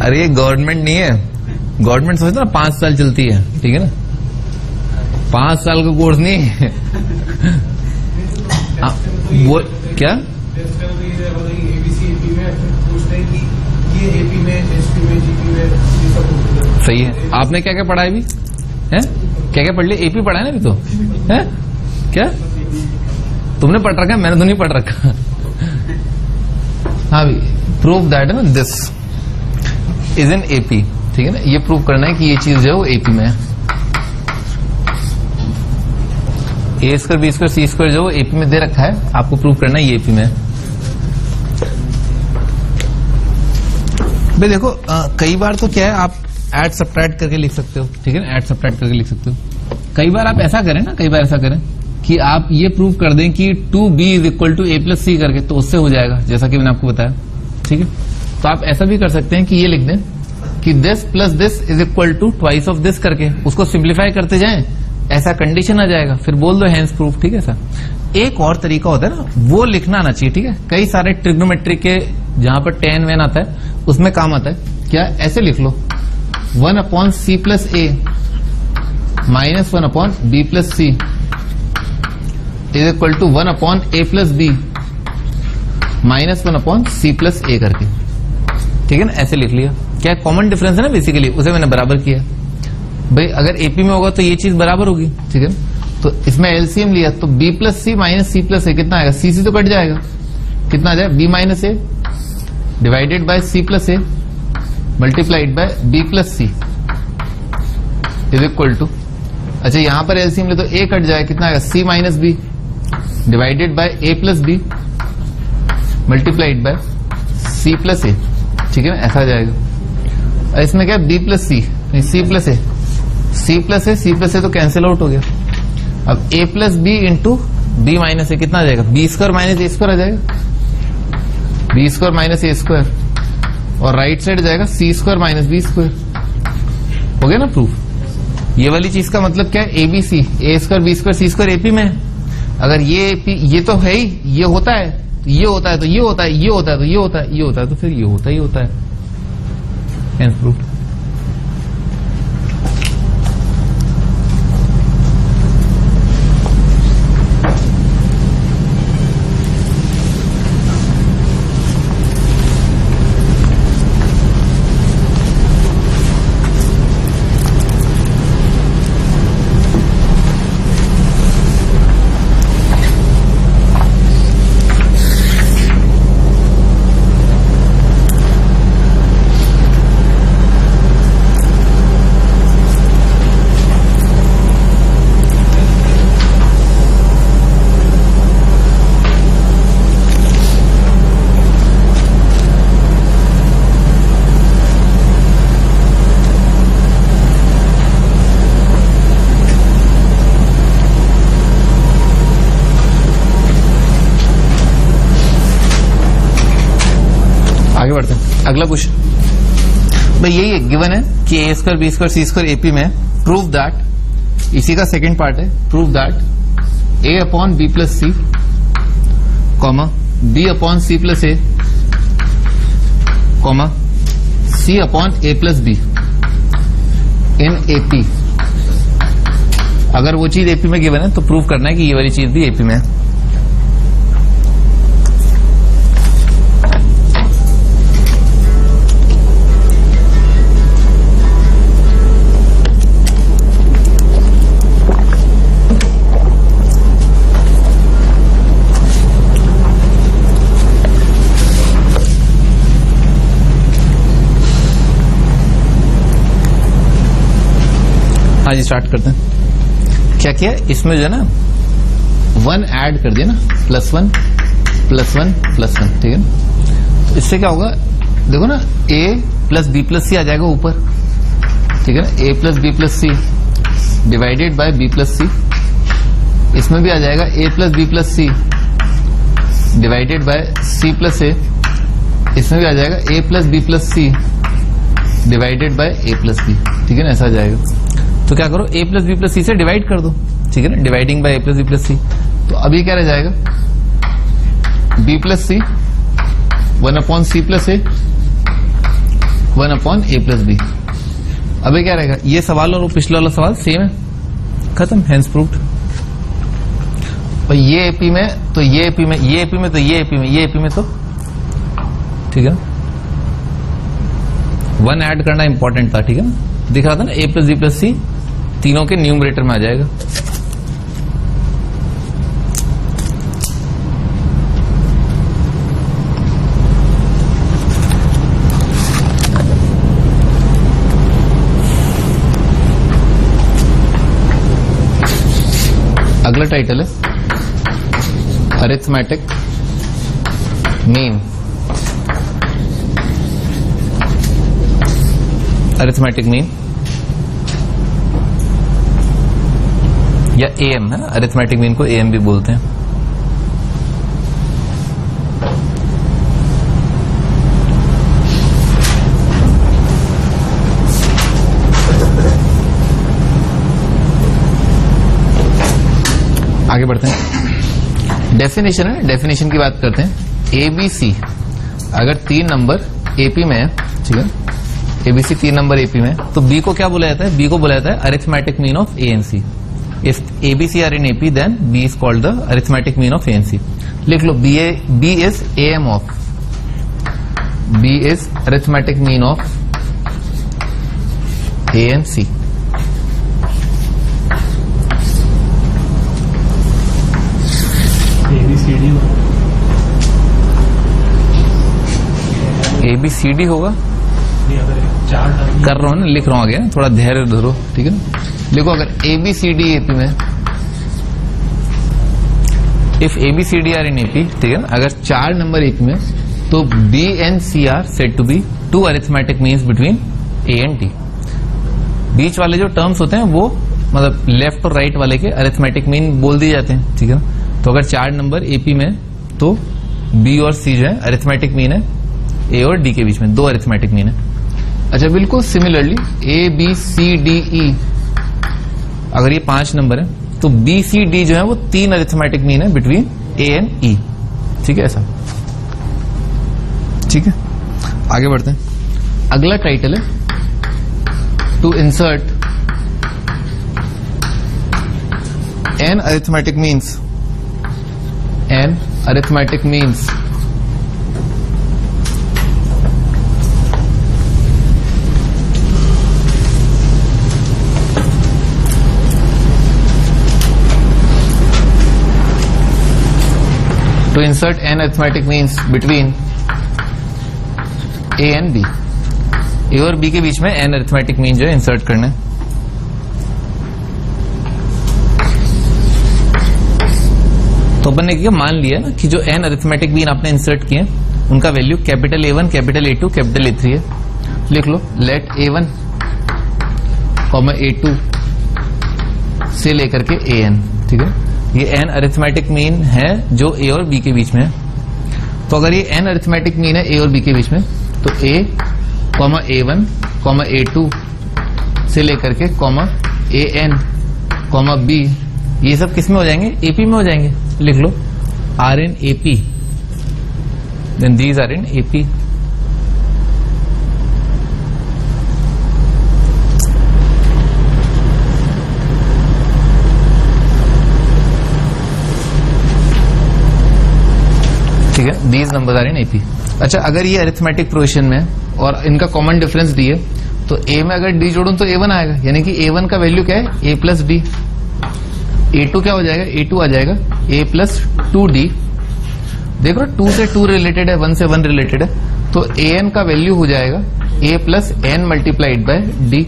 अरे ये government नहीं है, government सोचता ना 5 साल चलती है, ठीक है ना, 5 साल का कोर्स नहीं है। वो क्या सही है। आपने क्या क्या पढ़ा है अभी, है क्या क्या पढ़ लिया? एपी पढ़ा है ना अभी तो, है क्या तुमने पढ़ रखा है? मैंने तो नहीं पढ़ रखा। हाँ प्रूव दैट है ना, दिस इज एन एपी, ठीक है ना। ये प्रूव करना है कि ये चीज जो है वो एपी में है। ए square B square C square जो एपी में दे रखा है, आपको प्रूव करना है ये एपी में है। भाई देखो कई बार तो क्या है, आप ऐड सब्ट्रैक्ट करके लिख सकते हो, ठीक है ना, ऐड सब्ट्रैक्ट करके लिख सकते हो। कई बार आप ऐसा करें ना, कई बार ऐसा करें कि आप ये प्रूव कर दें कि 2b is equal to A plus C करके, तो उससे हो जाएगा, जैसा कि मैंने आपको बताया, ठीक है। तो आप ऐसा भी कर सकते हैं कि ये लिख दें कि this plus this is equal to twice of this करके, उसको सिंप्लीफाई करते जाएं, ऐसा कंडीशन आ जाएगा, फिर बोल दो हेंस प्रूफ, ठीक है सर। एक और तरीका होता है ना, वो लिखना आना चाहिए, ठीक है। कई सारे ट्रिग्नोमेट्री के जहां पर tan वैन आता है उसमें काम आता है। क्या ऐसे लिख लो 1 upon C plus A minus 1 upon B plus C is equal to 1 upon A plus B minus 1 upon C plus A करके, ठीक है ना, ऐसे लिख लिया। क्या कॉमन डिफरेंस है ना बेसिकली, उसे मैंने बराबर किया। भाई अगर एपी में होगा तो ये चीज बराबर होगी, ठीक है। तो इसमें एलसीएम लिया तो बी प्लस सी माइनस सी प्लस ए कितना आएगा, सी सी तो कट जाएगा, कितना आ जाएगा B minus A divided by C plus A multiplied by B plus C is equal to, अच्छा यहां पर एलसीएम ले तो ए कट जाएगा, कितना आएगा C minus B divided by A plus B multiplied by C plus A, ठीक है ना, ऐसा आ जाएगा। इसमें क्या बी प्लस सी नहीं C plus A, C plus A C plus A तो कैंसिल आउट हो गया। अब A plus B into B minus A कितना आ जाएगा, B square minus A square आ जाएगा, B square minus A square, और राइट साइड जाएगा C square minus B square. हो गया ना प्रूफ। ये वाली चीज का मतलब क्या है, एबीसी ए square B square C square AP में है। अगर ये एपी ये तो है ही, ये होता है तो ये होता है तो ये होता है, ये होता है तो ये होता है, ये होता है तो फिर ये होता ही होता है। Hence proof. आगे बढ़ते हैं, अगला क्वेश्चन भाई यही है, गिवन है कि A square B square C square AP में। प्रूव दैट, इसी का सेकंड पार्ट है, prove that A upon B plus C comma B upon C plus A, comma C upon A plus B in AP. अगर वो चीज AP में given है तो प्रूव करना है कि ये वाली चीज भी एपी में है। हाँ जी, स्टार्ट करते हैं। क्या किया इसमें जो है ना 1 ऐड कर दिया ना, +1 +1 +1, ठीक है ना। इससे क्या होगा देखो ना, a plus B plus C आ जाएगा ऊपर, ठीक है ना। a plus B plus C divided by B plus C, इसमें भी आ जाएगा a plus B plus C divided by C plus A, इसमें भी आ जाएगा a plus B plus C divided by a plus B, ठीक है ना। ऐसा आ जाएगा। तो क्या करो, a plus B plus C से डिवाइड कर दो, ठीक है ना, dividing by a plus B plus C. तो अभी क्या रह जाएगा, b plus C 1 upon C plus A 1 upon A plus B. अभी क्या रहेगा, ये सवाल और वो पिछला वाला सवाल सेम है, खत्म, हेंस प्रूव्ड। और ये एपी में तो ये एपी में, ये एपी में तो ये एपी में, ये एपी में तो, ठीक है ना। 1 ऐड करना इंपॉर्टेंट था, ठीक है ना। दिख रहा था ना, a प्लस बी प्लस सी तीनों के न्यूमरेटर में आ जाएगा। अगला टाइटल है अरिथमेटिक मीन। अरिथमेटिक मीन या एएम है ना, अरिथमेटिक मीन को एएम भी बोलते हैं। आगे बढ़ते हैं। डेफिनेशन है, डेफिनेशन की बात करते हैं। एबीसी अगर 3 नंबर एपी में है, ठीक है, एबीसी 3 नंबर एपी में, तो बी को क्या बोला जाता है, बी को बोला जाता है arithmetic mean of A and C. If ABC are in AP, then B is called the arithmetic mean of A and C. लिख लो, B is AM of, B is arithmetic mean of A and C. ABCD होगा, कर रहा हूं ना, लिख रहा हूं, आगे थोड़ा धैर्य धरो, ठीक है ना। देखो, अगर ABCD एपी में, if ABCD are in AP, ठीक है ना, अगर 4 नंबर एपी में, तो B and C are said to be 2 arithmetic means between A and D। बीच वाले जो टर्म्स होते हैं वो मतलब लेफ्ट और राइट वाले के अरिथमेटिक मीन बोल दिए जाते हैं, ठीक है ना। तो अगर 4 नंबर एपी में, तो B और C जो है अरिथमेटिक मीन है A और D के बीच में, 2 अरिथमेटिक मीन है। अच्छा, बिल्कुल सिमिलरली ABCDE अगर ये 5 नंबर है, तो BCD जो है वो 3 अरिथमेटिक मीन है बिटवीन A एंड E, ठीक है, ऐसा, ठीक है। आगे बढ़ते हैं। अगला टाइटल है to insert n arithmetic means, n arithmetic means to insert n arithmetic means between A and B। A और B के बीच में n arithmetic mean जो है इंसर्ट करना है। तो अपन ने क्या मान लिया ना कि जो n arithmetic mean आपने इंसर्ट किए उनका value capital A1, capital A2, capital A3 है। लिख लो, लेट A1, A2 से लेकर के AN, ठीक है। ये n अरिथमेटिक मीन है जो A और B के बीच में है। तो अगर ये n अरिथमेटिक मीन है A और B के बीच में, तो A, A1, A2 से लेकर के AN, B, ये सब किस में हो जाएंगे, AP में हो जाएंगे। लिख लो, are in AP, then these are in AP. ठीक है, these numbers are in AP. अच्छा, अगर ये अरिथमेटिक प्रोविजन में और इनका कॉमन डिफरेंस डी है तो A में अगर D जोड़ूं तो A1 आएगा, यानी कि A1 का वैल्यू क्या है? A plus D. A2 क्या हो जाएगा? A2 आ जाएगा A प्लस 2D. देखो 2 से 2 रिलेटेड है, 1 से 1 रिलेटेड है, तो AN का वैल्यू हो जाएगा A plus N multiplied by D.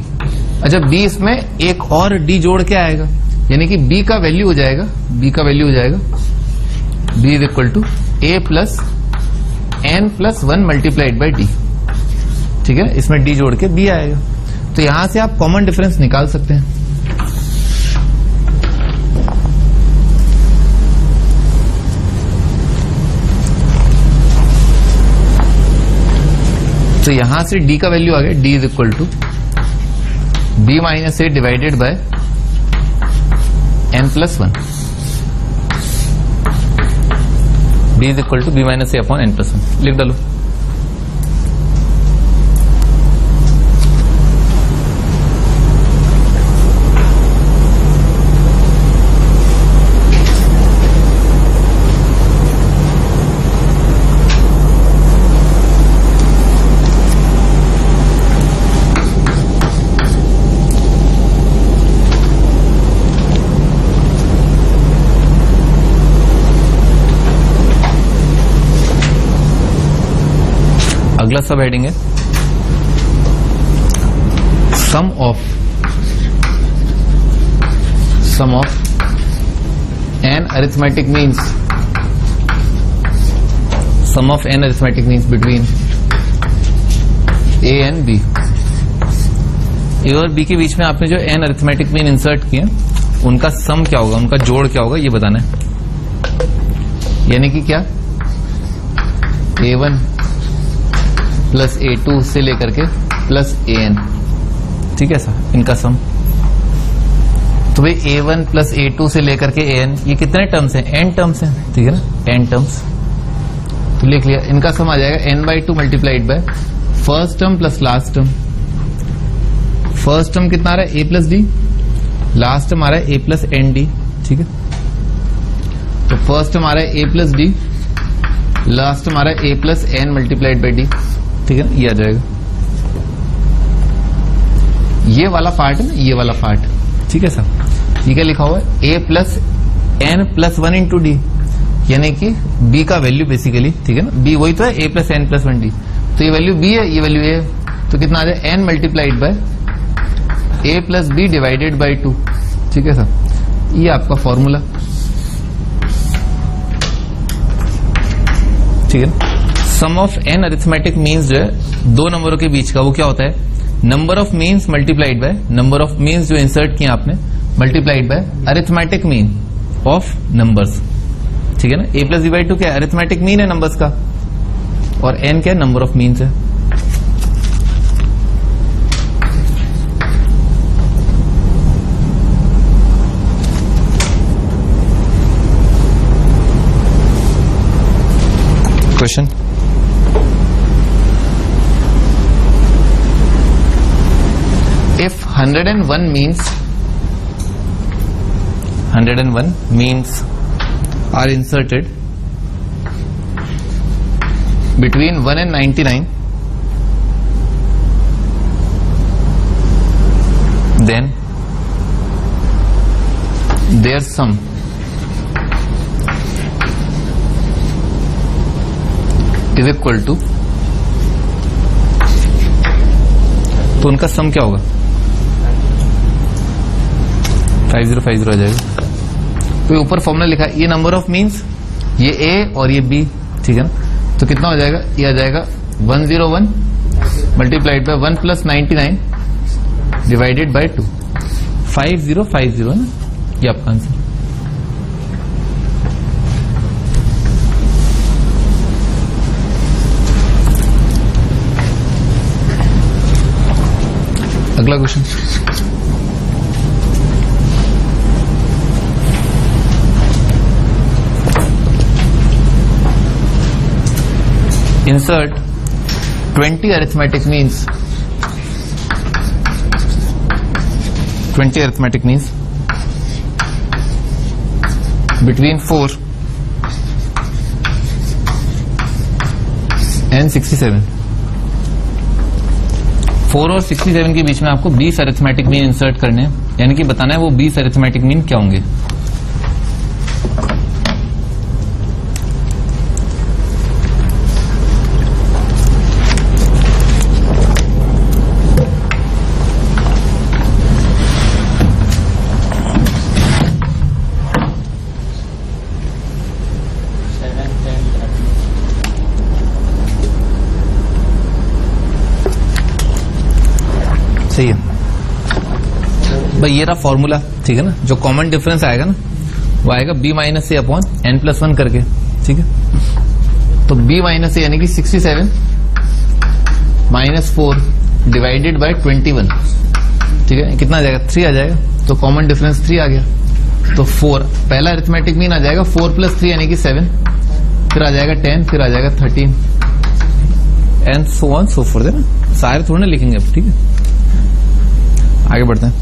अच्छा, B इसमें एक और D जोड़ के आएगा, यानी कि B का वैल्यू हो जाएगा B is equal to A plus N plus 1 multiplied by D. ठीक है, इसमें D जोड़ के B आएगा. तो यहां से आप कॉमन डिफरेंस निकाल सकते हैं. तो यहां से D का वैल्यू आ गया D is equal to B minus A divided by N plus 1. B is equal to B minus A upon N plus 1. लिख डालो. अगला सब हेडिंग है sum of N arithmetic means between A and B. A और B के बीच में आपने जो एन अरिथमेटिक मीन इंसर्ट किए उनका सम क्या होगा, उनका जोड़ क्या होगा, ये बताना है. यानी कि क्या, A1 प्लस A2 से लेकर के प्लस AN. ठीक है सर, इनका सम. तो भाई A1 प्लस A2 से लेकर के AN, ये कितने टर्म्स हैं? N टर्म्स हैं. ठीक है ना, N टर्म्स. तो लिख लिया, इनका सम आ जाएगा N/2 multiplied by first term plus last term. First term कितना आ रहा है? A plus D. Last term आ रहा है A प्लस ND. ठीक है, तो फर्स्ट टर्म आ रहा है A plus D, last term आ रहा है A plus N multiplied by D. ठीक है, ये आ जाएगा. ये वाला पार्ट है ना, ये वाला पार्ट. ठीक है सर, ये क्या लिखा हुआ है? A plus N plus 1 into D, यानी कि B का वैल्यू बेसिकली. ठीक है ना, B वही तो है, A plus N plus 1D. तो ये वैल्यू B है, ये वैल्यू A है, तो कितना आ जाए? N multiplied bye A plus B divided by 2. ठीक है सर, ये आपका फॉर्मूला. ठीक है, sum of N arithmetic means जो है दो नंबरों के बीच का, वो क्या होता है? Number of means multiplied by number of means जो इंसर्ट किया आपने multiplied by arithmetic mean of numbers. ठीक है ना, A प्लस B/2 क्या है? अरिथमेटिक मीन है नंबर्स का, और N क्या है? नंबर ऑफ मीन्स है. Question, if 101 means are inserted between 1 and 99, then their sum is equal to, तो उनका सम क्या होगा? 5050 आ जाएगा. तो ऊपर फॉर्मूला लिखा है, ये नंबर ऑफ मीन्स, ये A और ये B. ठीक है ना, तो कितना हो जाएगा? ये आ जाएगा 101 multiplied by 1 plus 99 divided by 2. 5050 है ना, ये आपका आंसर. अगला question, insert 20 arithmetic means 20 arithmetic means between 4 and 67. 4 और 67 के बीच में आपको 20 अरिथमेटिक मीन इंसर्ट करने हैं, यानी कि बताना है वो 20 अरिथमेटिक मीन क्या होंगे। सही है भाई, ये रहा फॉर्मूला, ठीक है ना। जो कॉमन डिफरेंस आएगा ना वो आएगा b माइनस ए अपॉन n प्लस 1 करके, ठीक है। तो b माइनस ए यानी कि 67 माइनस 4 डिवाइडेड बाय 21, ठीक है। कितना आ जाएगा? 3 आ जाएगा। तो कॉमन डिफरेंस 3 आ गया। तो 4 पहला अरिथमेटिक मीन आ जाएगा 4 प्लस 3 यानी कि 7, फिर आ जाएगा 10, फिर आ जाएगा 13 and so on so fourth, है ना। सारे थोड़ा ना लिखेंगे अब, ठीक है। आगे बढ़ते हैं,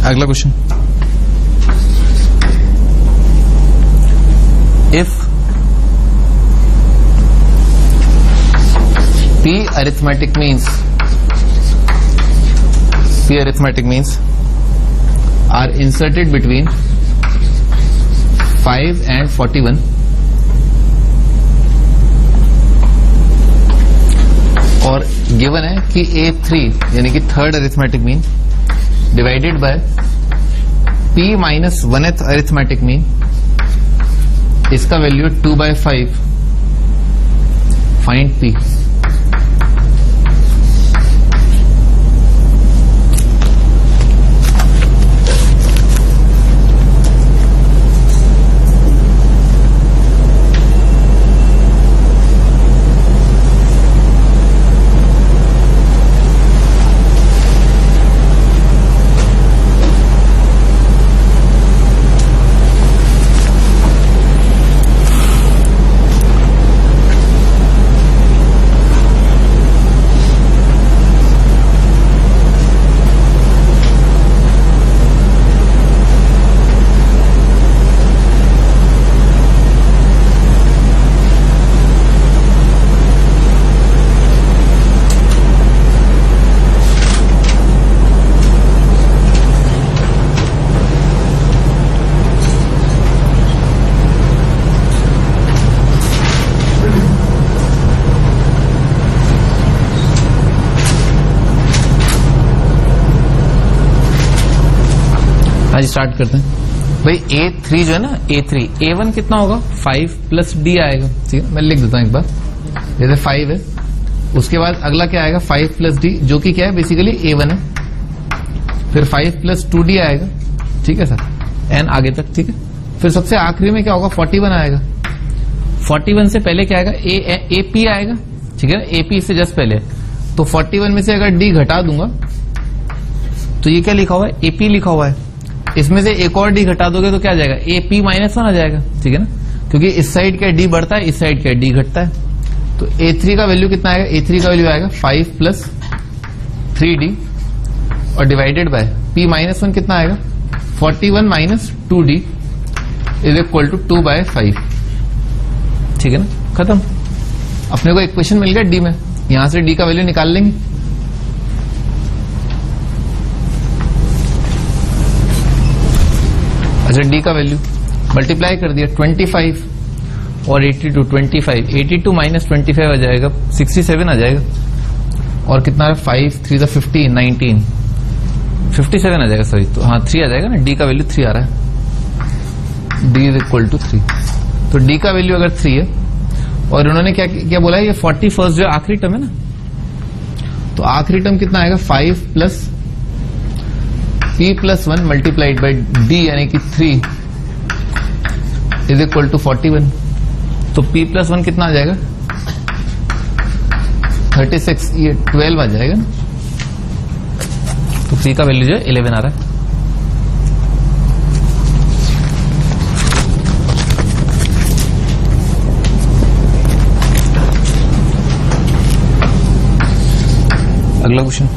अगला question. If P arithmetic means are inserted between 5 and 41 और गिवन है कि A3 यानी कि third arithmetic mean divided by P minus 1th arithmetic mean, इसका वैल्यू 2/5, फाइंड P। आज स्टार्ट करते हैं भाई। A3 जो है ना, A1 कितना होगा? 5 प्लस D आएगा, ठीक है। मैं लिख देता हूं एक बार, जैसे 5 है, उसके बाद अगला क्या आएगा? 5 प्लस D, जो कि क्या है? बेसिकली A1 है। फिर 5 प्लस 2D आएगा, ठीक है सर, एन आगे तक, ठीक है। फिर सबसे आखिरी में क्या होगा? 41 आएगा। 41 से पहले क्या आएगा? AP आएगा, ठीक है। AP से जस्ट पहले, तो 41 में से अगर D घटा दूंगा तो ये क्या लिखा हुआ है? AP लिखा हुआ है। इसमें से एक और डी घटा दोगे तो क्या आ जाएगा? AP माइनस 1 आ जाएगा, ठीक है ना, क्योंकि इस साइड क्या D बढ़ता है, इस साइड क्या D घटता है। तो A3 का वैल्यू कितना आएगा? A3 का वैल्यू आएगा 5 प्लस 3D और डिवाइडेड बाय P माइनस 1 कितना आएगा? 41 minus 2D is equal to 2/5, ठीक है ना। खत्म। अपने को एक क्वेश्चन मिल गया D में, यहां से D का वैल्यू निकाल लेंगे। अच्छा, D का वैल्यू मल्टीप्लाई कर दिया, 25 और 82, 25, 82 माइनस 25 आ जाएगा, 67 आ जाएगा। और कितना है? 5 3 15, 19, 57 आ जाएगा, सॉरी। तो हाँ 3 आ जाएगा ना, D का वैल्यू 3 आ रहा है। D is equal to 3। तो D का वैल्यू अगर 3 है और उन्होंने क्या बोला है? ये 41st जो आखिरी टर्म है ना, तो आखिरी टर्म कितना आएगा? 5 plus P plus 1 multiplied by D यानी कि 3 इज इक्वल टू 41। तो P प्लस 1 कितना आ जाएगा? 36, ये 12 आ जाएगा ना। तो P का वैल्यू जो है 11 आ रहा है। अगला question,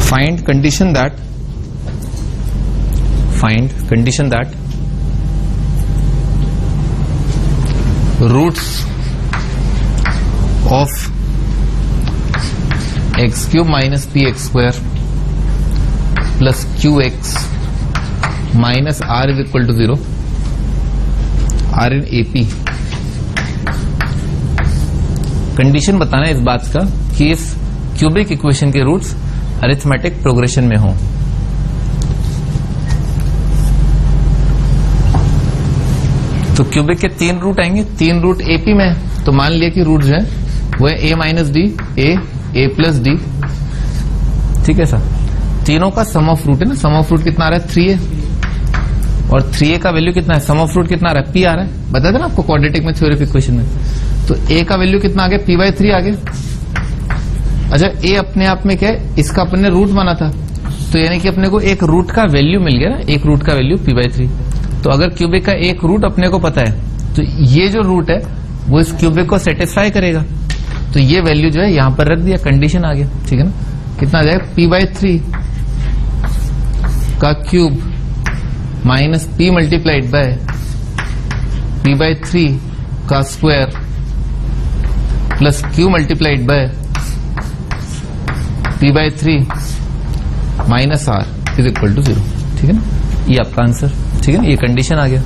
find condition that roots of x cube minus px square plus qx minus r is equal to 0 are in AP। Condition बताना है इस बात का कि इस क्यूबिक इक्वेशन के रूट्स अरिथमेटिक प्रोग्रेशन में हो। तो क्यूबिक के 3 रूट आएंगे, 3 रूट एपी में है, तो मान लिया कि रूट जो है वो है a minus D, A plus D, ठीक है सर। तीनों का सम ऑफ रूट है ना, सम ऑफ रूट कितना आ रहा है 3a, और 3a का वैल्यू कितना है, सम ऑफ रूट कितना आ रहा है p आ रहा है, बताया था ना आपको क्वाड्रेटिक में थ्योरी ऑफ इक्वेशन में। तो a का वैल्यू कितना आ गया, p/3 आ गया। अच्छा a अपने आप में क्या है, इसका अपने ने रूट माना था, तो यानी कि अपने को एक रूट का वैल्यू मिल गया ना, एक रूट का वैल्यू p/3। तो अगर क्यूबिक का एक रूट अपने को पता है तो ये जो रूट है वो इस क्यूबिक को सेटिस्फाई करेगा, तो ये वैल्यू जो है यहां पर रख दिया, कंडीशन आ गया, ठीक है ना। कितना आ जाएगा, p/3 का cube minus p multiplied by p/3 का square plus q multiplied by p/3 minus r is equal to 0, ठीक है ना। ये आपका आंसर, ठीक है ना, ये कंडीशन आ गया।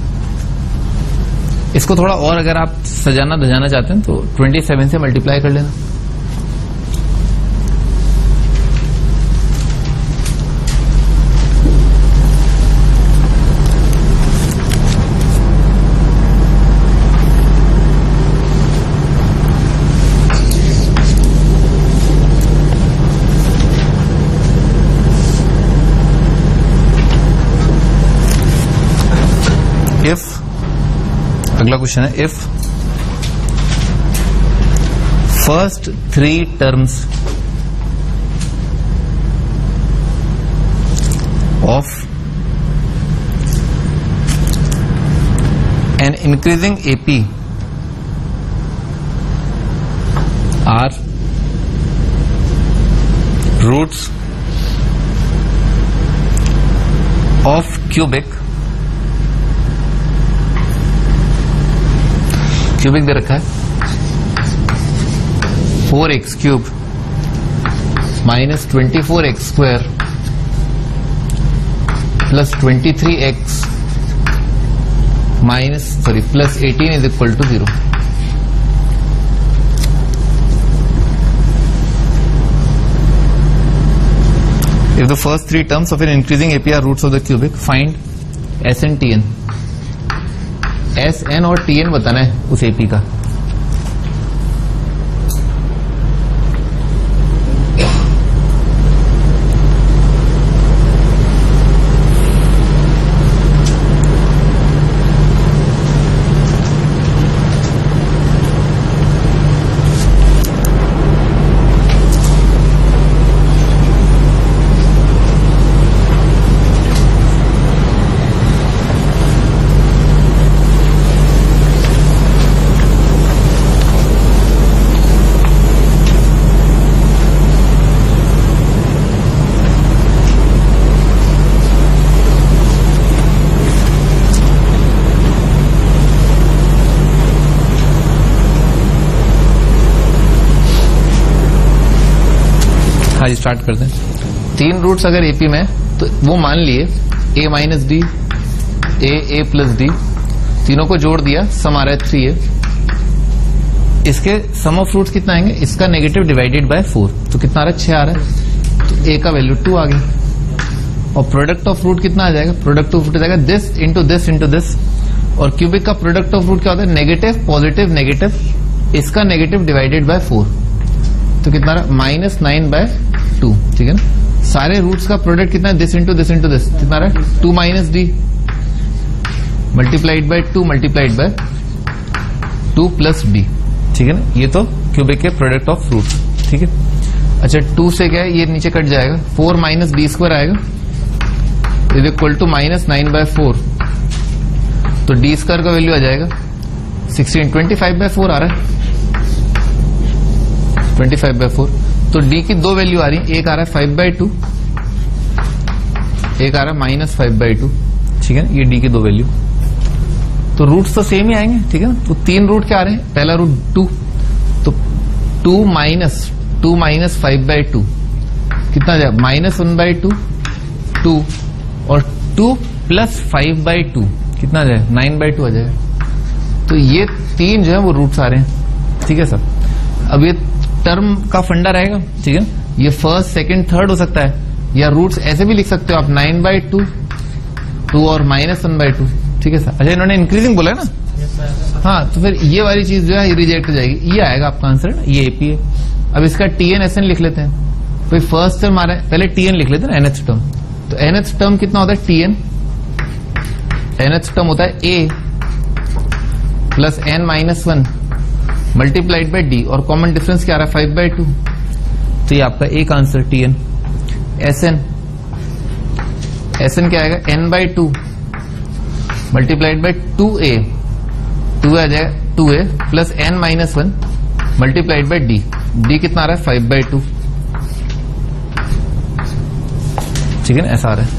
इसको थोड़ा और अगर आप सजाना धजाना चाहते हैं तो 27 से मल्टीप्लाई कर लेना। इफ, अगला क्वेश्चन है, if first 3 terms of an increasing AP are roots of cubic दे रखा है 4x cube minus 24x square plus 23x plus 18 is equal to 0। If the first 3 terms of an increasing AP are roots of the cubic, find S and Tn। SN और TN बताना है उस AP का। हाँ जी, start करते हैं। 3 roots अगर AP में तो वो मान लिए a minus D, a plus D, तीनों को जोड़ दिया, सम आ रहा है 3a। इसके सम ऑफ रूट्स कितना आएंगे, इसका नेगेटिव डिवाइडेड बाय 4, तो कितना आ रहा है, 6 आ रहा है, तो a का वैल्यू 2 आ गया। और प्रोडक्ट ऑफ रूट कितना आ जाएगा, प्रोडक्ट ऑफ रूट आ जाएगा this into this into this, और क्यूबिक का प्रोडक्ट ऑफ रूट क्या होता है, नेगेटिव पॉजिटिव नेगेटिव, इसका नेगेटिव डिवाइडेड बाय 4, तो कितना रहा, -9/2, ठीक है ना। सारे रूट्स का प्रोडक्ट कितना है, this into this into this, कितना रहा, 2 minus D multiplied by 2 multiplied bye 2 plus D, ठीक है ना। ये तो क्यूबिक के प्रोडक्ट ऑफ रूट्स, ठीक है। अच्छा 2 से क्या है, ये नीचे कट जाएगा, 4 माइनस डी स्क्वायर आएगा इज इक्वल टू -9/4 तो डी स्क्वायर का वैल्यू आ जाएगा 16, 25/4 आ रहा है, 25/4। तो डी की दो वैल्यू आ रही है, एक आ रहा है 5/2, एक आ रहा है -5/2, ठीक है। ये डी की दो वैल्यू, तो रूट्स तो सेम ही आएंगे, ठीक है ना। तो तीन रूट क्या आ रहे हैं, पहला रूट 2, तो 2 माइनस 5/2 कितना आ जाएगा, -1/2, 2 और 2 प्लस 5/2 कितना आ जाएगा, 9/2 आ जाएगा। तो ये तीन जो है वो रूट्स आ रहे हैं, ठीक है सर। अब ये टर्म का फंडा रहेगा, ठीक है। ये फर्स्ट, सेकंड, थर्ड हो सकता है, या रूट्स ऐसे भी लिख सकते हो आप 9/2, 2 और -1/2, ठीक है सर। अच्छा, इन्होंने इंक्रीजिंग बोला है ना, हाँ, तो फिर ये वाली चीज जो है रिजेक्ट हो जाएगी, ये आएगा आपका आंसर, ये एपी है। अब इसका टीएन एसएन लिख लेते हैं। तो फर्स्ट टर्म आ रहा है, पहले टीएन लिख लेते हैं ना, एनएच टर्म। तो एनएच टर्म कितना होता है, टीएन, एनएच टर्म होता है A plus n-1 multiplied by D, और कॉमन डिफरेंस क्या आ रहा है, 5/2। तो ये आपका एक आंसर टीएन। एसएन, एसएन क्या आएगा, n/2 मल्टीप्लाइड बाई 2a, 2 आ जाएगा 2a plus n-1 multiplied by D, D कितना आ रहा है, 5/2, ठीक है ना, ऐसा आ रहा है।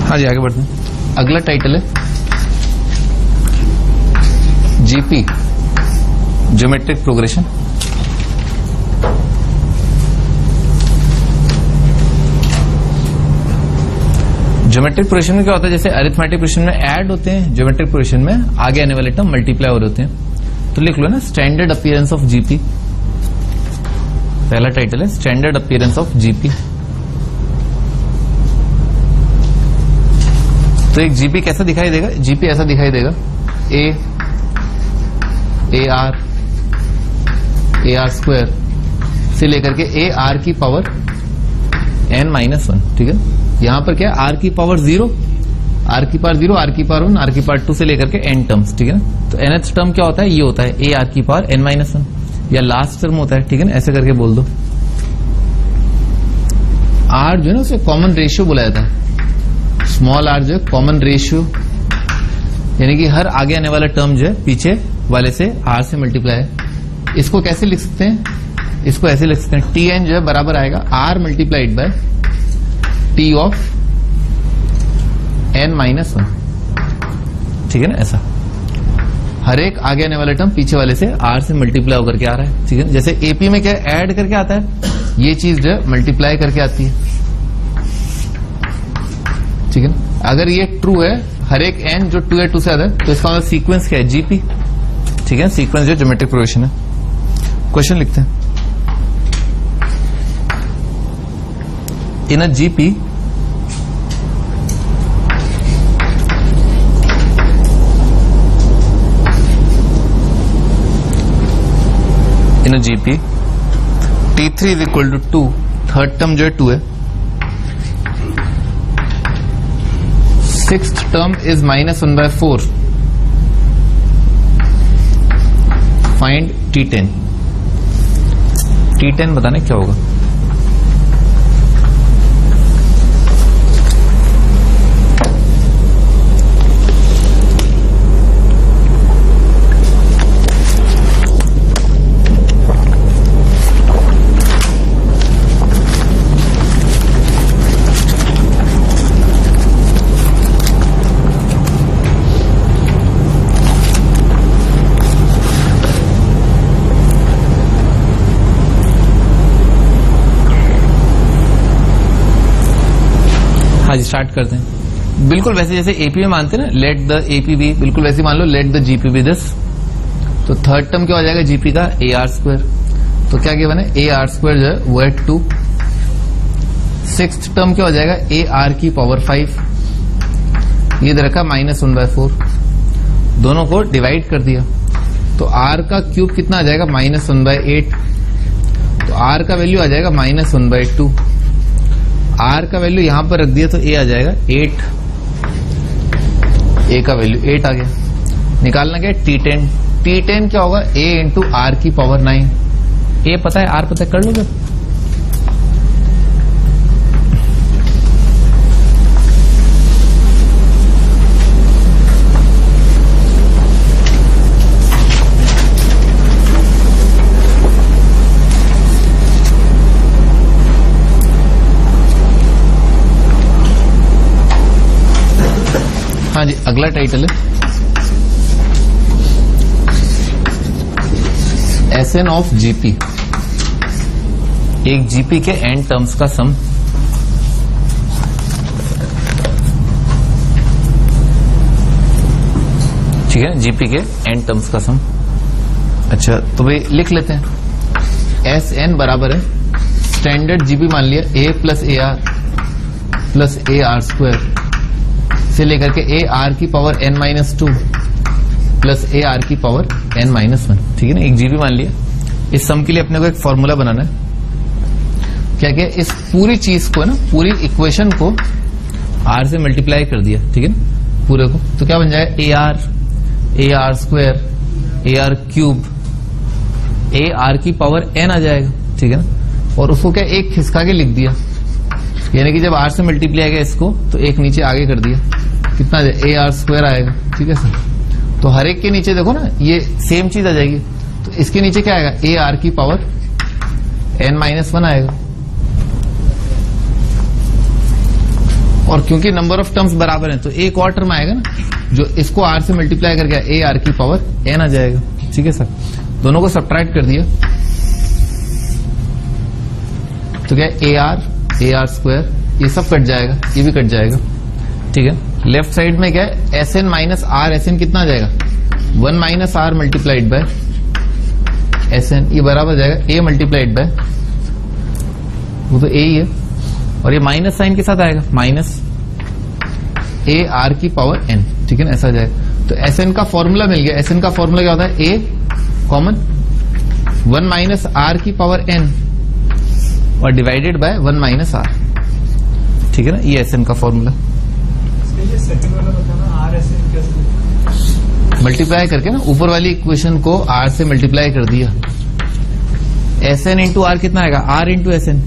हाँ जी, आगे बढ़ते हैं। अगला टाइटल है GP, geometric progression. Geometric progression में क्या होता है, जैसे अरिथमेटिक प्रोग्रेशन में ऐड होते हैं, ज्योमेट्रिक प्रोग्रेशन में आगे आने वाले टर्म मल्टीप्लाई हो रहे होते हैं। तो लिख लो ना, स्टैंडर्ड अपीयरेंस ऑफ जीपी। पहला टाइटल है स्टैंडर्ड अपीयरेंस ऑफ जीपी। तो एक जीपी कैसा दिखाई देगा, जीपी ऐसा दिखाई देगा, ए आर स्क्वायर से लेकर के ए आर की पावर n-1, ठीक है। यहां पर क्या है, आर की पावर 0, आर की पावर 0, आर की पावर 1, आर की पावर 2 से लेकर के n टर्म्स, ठीक है ना। तो nth टर्म क्या होता है, ये होता है ए आर की पावर n-1, या लास्ट टर्म होता है, ठीक है ना, ऐसे करके बोल दो। आर जो है ना, उसे कॉमन रेशियो बोला जाता है। स्मॉल आर जो है कॉमन रेशियो, यानी कि हर आगे आने वाला टर्म जो है पीछे वाले से आर से मल्टीप्लाई है। इसको कैसे लिख सकते हैं, इसको ऐसे लिख सकते हैं, टी एन जो है बराबर आएगा R multiplied by T of n-1, ठीक है ना, ऐसा। हर एक आगे आने वाला टर्म पीछे वाले से आर से मल्टीप्लाई होकर के आ रहा है, ठीक है। जैसे एपी में क्या ऐड करके आता है, ये चीज जो है मल्टीप्लाई करके आती है, ठीक है ना। अगर ये ट्रू है, हर एक एन जो 2 है 2 से आता है, तो इसका मतलब सीक्वेंस क्या है, जीपी, ठीक है। सीक्वेंस जो ज्योमेट्रिक प्रोग्रेशन है। क्वेश्चन लिखते हैं, in a GP T3 is equal to 2, third term जो है 2 है, sixth term is -1/4, find T10। T10 बताने क्या होगा, हाँ जी, स्टार्ट करते हैं। बिल्कुल वैसे जैसे एपी में मानते हैं ना, लेट द एपी बी, बिल्कुल वैसे मान लो let the GP be this. तो थर्ड टर्म क्या हो जाएगा जीपी का, ए आर स्क्वायर। तो क्या क्या बने, ए आर स्क्वायर जो है वो है 2। सिक्स्थ टर्म क्या हो जाएगा, ए आर की पावर 5, ये दे रखा -1/4, दोनों को डिवाइड कर दिया। तो r का क्यूब कितना आ जाएगा -1/8, तो r का वैल्यू आ जाएगा -1/2। r का वैल्यू यहां पर रख दिया तो a आ जाएगा 8, a का वैल्यू 8 आ गया। निकालना क्या है T10, T10 क्या होगा a इंटू r की पावर 9, a पता है r पता है, कर लो। हाँ जी, अगला टाइटल है Sn ऑफ जीपी, एक जीपी के एन टर्म्स का सम। ठीक है, जीपी के एन टर्म्स का सम। अच्छा तो भाई लिख लेते हैं। Sn बराबर है स्टैंडर्ड जीपी मान लिया a plus A are plus A are square से लेकर के ए आर की power n-2 plus A are की पावर n-1। ठीक है ना, एक जीबी मान लिया। इस सम के लिए अपने को एक फॉर्मूला बनाना है। क्या क्या, इस पूरी चीज को ना, पूरी इक्वेशन को r से मल्टीप्लाई कर दिया। ठीक है ना, पूरे को, तो क्या बन जाएगा A R square, A R cube, A R की पावर n आ जाएगा। ठीक है ना, और उसको क्या एक खिसका के लिख दिया, यानी कि जब r से मल्टीप्लाई आएगा इसको तो एक नीचे आगे कर दिया, कितना ए आर स्क्वायर आएगा। ठीक है सर, तो हर एक के नीचे देखो ना ये सेम चीज आ जाएगी, तो इसके नीचे क्या आएगा ए आर की पावर n-1 आएगा। और क्योंकि नंबर ऑफ टर्म्स बराबर हैं तो एक और टर्म आएगा ना, जो इसको r से मल्टीप्लाई करके ए आर की पावर n आ जाएगा। ठीक है सर, दोनों को सब्ट्रैक्ट कर दिया तो क्या ए आर स्क्वायर, ये सब कट जाएगा, ये भी कट जाएगा। ठीक है, लेफ्ट साइड में क्या है Sn माइनस आर, Sn कितना आ जाएगा 1 minus R multiplied by Sn, ये बराबर जाएगा a मल्टीप्लाइड बाय, वो तो a ही है, और ये माइनस साइन के साथ आएगा माइनस ए आर की पावर n। ठीक है ना, ऐसा जाएगा। तो Sn का फॉर्मूला मिल गया। Sn का फॉर्मूला क्या होता है, a कॉमन 1 माइनस आर की पावर n और डिवाइडेड बाय 1 माइनस आर। ठीक है ना, ये Sn का फॉर्मूला। सेकंड वाला बताना, आर एस एन कैसे मल्टीप्लाई करके ना, ऊपर वाली इक्वेशन को r से मल्टीप्लाई कर दिया। Sn इंटू आर कितना आएगा, r इंटू Sn।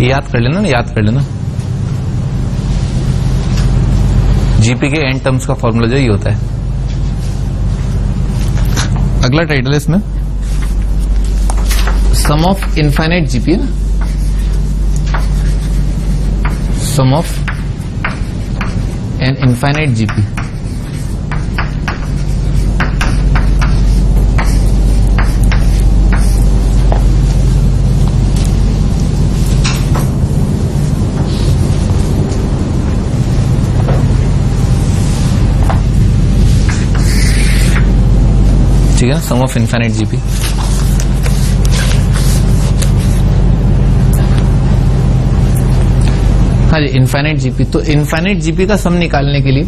याद कर लेना, याद कर लेना, जीपी के एन टर्म्स का फॉर्मूला जो ये होता है। अगला टाइटल है इसमें सम ऑफ इनफाइनाइट जीपी है ना, सम ऑफ एन इनफाइनाइट जीपी। ठीक है, सम ऑफ इनफाइनाइट जीपी। हाँ जी, इनफाइनाइट जीपी। तो इनफाइनाइट जीपी का सम निकालने के लिए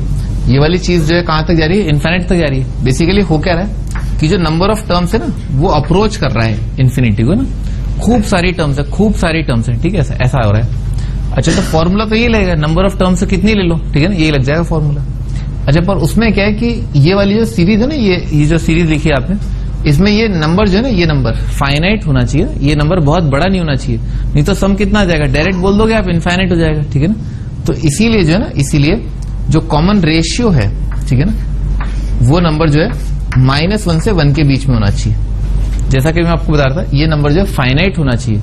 ये वाली चीज जो है कहां तक जा रही है, इनफाइनाइट तक जा रही है। बेसिकली हो क्या रहा है कि जो नंबर ऑफ टर्म्स है ना, वो अप्रोच कर रहा है इन्फिनिटी को ना, खूब सारी टर्म्स है, खूब सारी टर्म्स है। ठीक है, ऐसा हो रहा है। अच्छा, तो फॉर्मूला तो ये लगेगा, नंबर ऑफ टर्म्स कितनी ले लो, ठीक है ना, ये लग जाएगा फॉर्मूला। अच्छा, पर उसमें क्या है कि ये वाली जो सीरीज है ना, ये जो सीरीज लिखी है आपने, इसमें ये नंबर जो है ना, ये नंबर फाइनाइट होना चाहिए, ये नंबर बहुत बड़ा नहीं होना चाहिए, नहीं तो सम कितना आ जाएगा, डायरेक्ट बोल दोगे आप इनफाइनाइट हो जाएगा। ठीक है ना, तो इसीलिए जो है ना, इसीलिए जो कॉमन रेशियो है, ठीक है ना, वो नंबर जो है -1 से 1 के बीच में होना चाहिए। जैसा कि मैं आपको बता रहा था, ये नंबर जो है फाइनाइट होना चाहिए,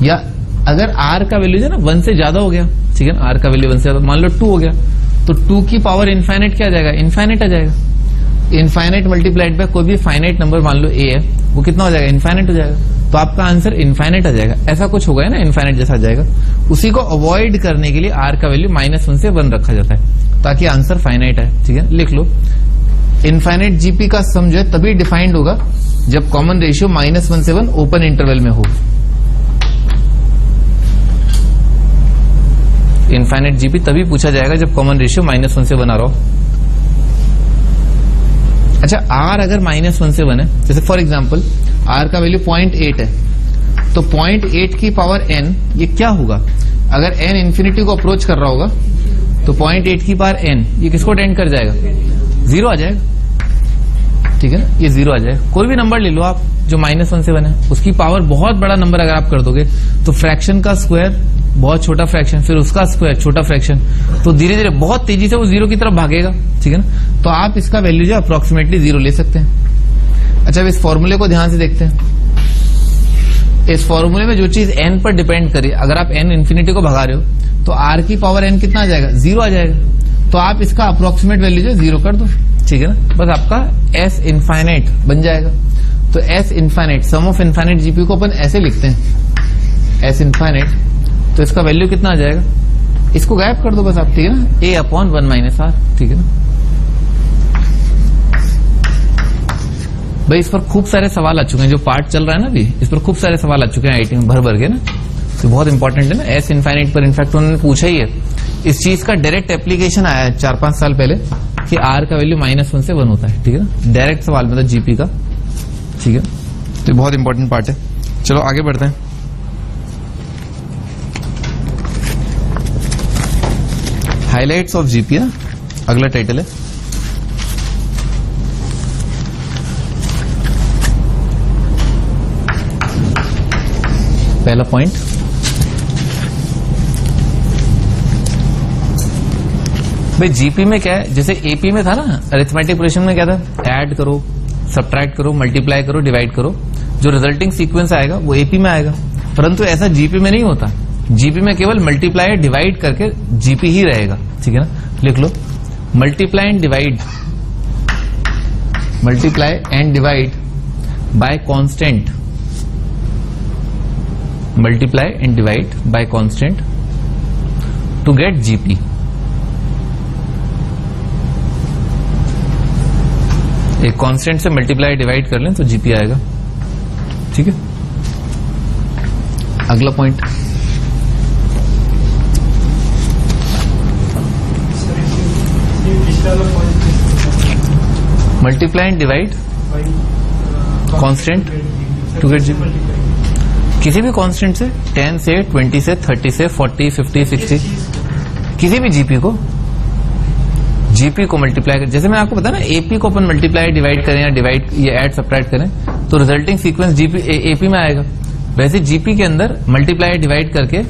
या अगर r का वैल्यू जो है ना 1 से ज्यादा हो गया, ठीक है ना, r का वैल्यू 1 से ज्यादा, मान लो 2 हो गया, तो 2 की पावर इनफाइनाइट क्या आ जाएगा, इनफाइनाइट आ जाएगा। इनफाइनाइट मल्टीप्लाइड बाय कोई भी फाइनाइट नंबर, मान लो ए है, वो कितना हो जाएगा, इनफाइनाइट हो जाएगा। तो आपका आंसर इनफाइनाइट आ जाएगा। ऐसा कुछ होगा ना, इनफाइनाइट जैसा आ जाएगा। उसी को अवॉइड करने के लिए आर का वैल्यू -1 से 1 रखा जाता है ताकि आंसर फाइनाइट है। ठीक है, लिख लो। इनफाइनाइट जीपी का सम जो है तभी डिफाइंड होगा जब कॉमन रेशियो -1 से 1 ओपन इंटरवल में हो। इनफाइनाइट जीपी तभी पूछा जाएगा जब कॉमन रेशियो -1 से 1 आ रहा हो। अच्छा, आर अगर -1 से 1 है, जैसे फॉर एग्जांपल आर का वैल्यू 0.8 है, तो 0.8 की पावर n, ये क्या होगा, अगर n इंफिनिटी को अप्रोच कर रहा होगा तो 0.8 की पावर n ये किसको टेंड कर जाएगा, 0 आ जाएगा। ठीक है ना, ये 0 आ जाएगा। कोई भी नंबर ले लो आप जो -1 से 1 है, उसकी पावर बहुत बड़ा नंबर अगर आप कर दोगे तो फ्रैक्शन का स्क्वायर बहुत छोटा फ्रैक्शन, फिर उसका स्क्वायर छोटा फ्रैक्शन, तो धीरे धीरे बहुत तेजी से वो 0 की तरफ भागेगा। ठीक है ना, तो आप इसका वैल्यू जो अप्रोक्सीमेटली 0 ले सकते हैं। अच्छा, अब इस फॉर्मूले को ध्यान से देखते हैं। इस फॉर्मूले में जो चीज n पर डिपेंड करे, अगर आप n इंफिनिटी को भगा रहे हो तो r की पावर n कितना आ जाएगा, 0 आ जाएगा। तो आप इसका अप्रोक्सीमेट वैल्यू जो 0 कर दो। ठीक है ना, बस आपका s इनफाइनाइट बन जाएगा। तो s infinite, sum of infinite GP को अपन ऐसे लिखते हैं, s इनफाइनाइट, तो इसका वैल्यू कितना आ जाएगा, इसको गायब कर दो बस आप। ठीक है ना, a/1 - r। ठीक है ना भाई, इस पर खूब सारे सवाल आ चुके हैं, जो पार्ट चल रहा है ना अभी, इस पर खूब सारे सवाल आ चुके हैं आईटी में भर भर के ना, तो बहुत इंपॉर्टेंट है ना। एस इनफाइनाइट पर इनफैक्ट उन्होंने पूछा ही है, इस चीज का डायरेक्ट एप्लीकेशन आया है 4-5 साल पहले कि आर का वैल्यू -1 से 1 होता है। ठीक है ना, डायरेक्ट सवाल मतलब जीपी का। ठीक है, तो बहुत इंपॉर्टेंट पार्ट है। चलो आगे बढ़ते हैं। हाइलाइट्स ऑफ जीपी अगला टाइटल है। पहला पॉइंट, भाई जीपी में क्या है, जैसे एपी में था ना, अरिथमेटिक ऑपरेशन में क्या था, ऐड करो, सब्ट्रैक्ट करो, मल्टीप्लाई करो, डिवाइड करो, जो रिजल्टिंग सीक्वेंस आएगा वो एपी में आएगा। परंतु ऐसा जीपी में नहीं होता। जीपी में केवल मल्टीप्लाई डिवाइड करके जीपी ही रहेगा। ठीक है ना, लिख लो, multiply and divide by constant, multiply and divide by constant to get GP। एक कांस्टेंट से मल्टीप्लाई डिवाइड कर लें तो जीपी आएगा। ठीक है, अगला point, multiply and divide constant to get GP. किसी भी कांस्टेंट से, 10 से, 20 से, 30 से, 40, 50, 60, किसी भी जीपी को मल्टीप्लाई कर, जैसे मैं आपको बताया ना, एपी को अपन मल्टीप्लाई डिवाइड करें या डिवाइड या ऐड सब्ट्रैक्ट करें तो रिजल्टिंग सीक्वेंस जीपी एपी में आएगा। वैसे जीपी के अंदर मल्टीप्लाई डिवाइड करके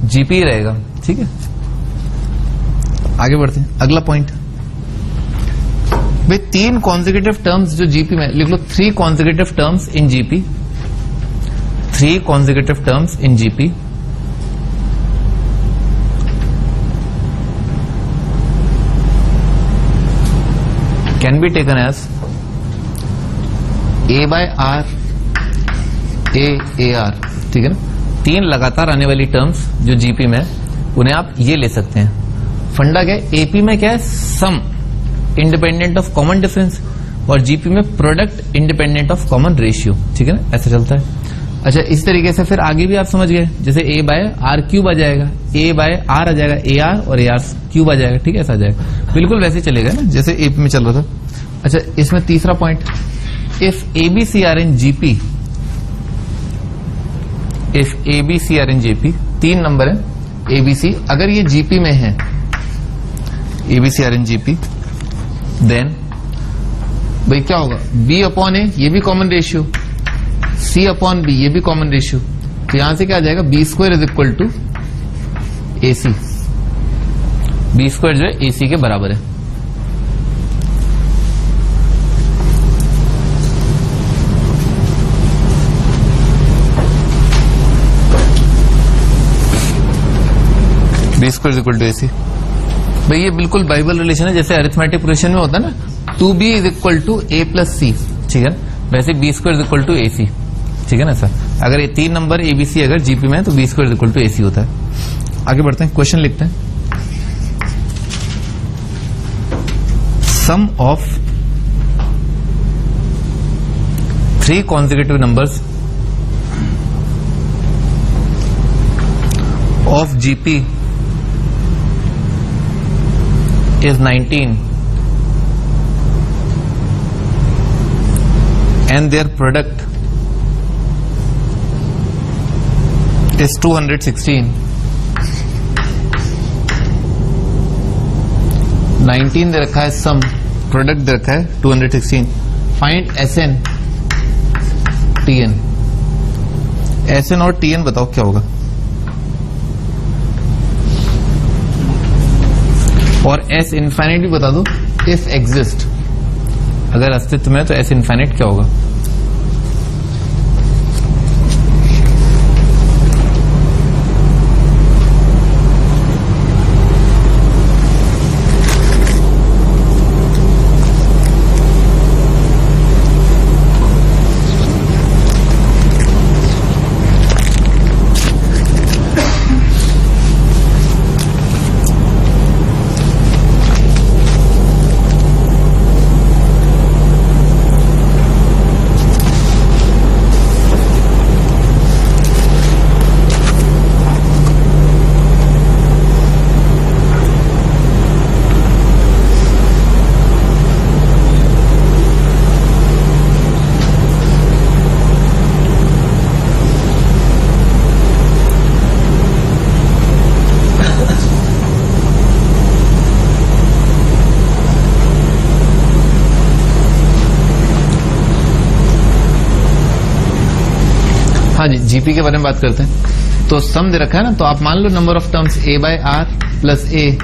जीपी रहेगा। ठीक है, आगे बढ़ते हैं। अगला पॉइंट, भाई 3 कॉन्जिक्यूटिव टर्म्स जो जीपी में, लिख लो 3 consecutive terms in GP, 3 consecutive terms in GP can be taken as A by R, AR। ठीक है ना, 3 लगातार आने वाली टर्म्स जो जीपी में, उन्हें आप ये ले सकते हैं। फंडा क्या है, एपी में क्या है, sum independent of common difference, और जीपी में product independent of common ratio. ठीक है ना, ऐसा चलता है। अच्छा, इस तरीके से फिर आगे भी आप समझ गए, जैसे a बाय आर क्यूब आ जाएगा, a बाय आर आ जाएगा, ए आर, और ए आर क्यूब आ जाएगा। ठीक है, ऐसा आ जाएगा, बिल्कुल वैसे चलेगा ना जैसे एपी में चल रहा था। अच्छा, इसमें तीसरा point, if ABC are in GP, if ABC are in GP, 3 number है एबीसी, अगर ये जीपी में है, ABC are in GP, then भाई क्या होगा, बी अपॉन ए, ये भी common ratio, C upon B, ये भी कॉमन रेशियो, तो यहां से क्या आ जाएगा, B square is equal to A C. B square जो है ए सी के बराबर है। B square is equal to A C. भाई ये बिल्कुल बाइबल रिलेशन है, जैसे अरिथमेटिक प्रोग्रेशन में होता है ना 2b is equal to a plus C, ठीक है, वैसे b square is equal to ac, ठीक है ना सर। अगर ये 3 नंबर abc अगर जीपी में है तो b square is equal to ac होता है। आगे बढ़ते हैं, क्वेश्चन लिखते हैं। Sum of 3 consecutive numbers of GP is 19 and their product is 216. 19 दे रखा है सम, प्रोडक्ट दे रखा है 216। Find SN TN। SN और TN बताओ क्या होगा। और S इनफाइनाइट भी बता दो, इफ एग्जिस्ट, अगर अस्तित्व में है तो S इनफाइनाइट क्या होगा। हाँ जी, जीपी के बारे में बात करते हैं। तो सम दे रखा है ना, तो आप मान लो number of terms a by R plus A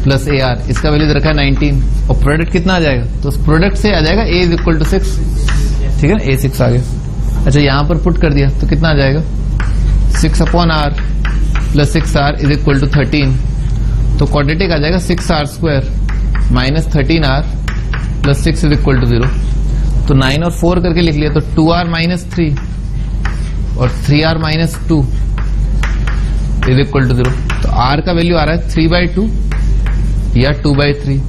plus A R, इसका वैल्यू दे रखा है 19, और प्रोडक्ट कितना आ जाएगा, तो प्रोडक्ट से आ जाएगा a इज इक्वल टू 6, ठीक है ना, a 6 आ गया। अच्छा यहां पर पुट कर दिया तो कितना आ जाएगा 6 upon R plus 6r is equal to 13, तो क्वाड्रेटिक आ जाएगा 6r square minus 13r plus 6 is equal to 0। तो 9 और 4 करके लिख लिया, तो 2r माइनस 3 और 3r minus 2 is equal to 0। तो r का वैल्यू आ रहा है 3/2 या 2/3,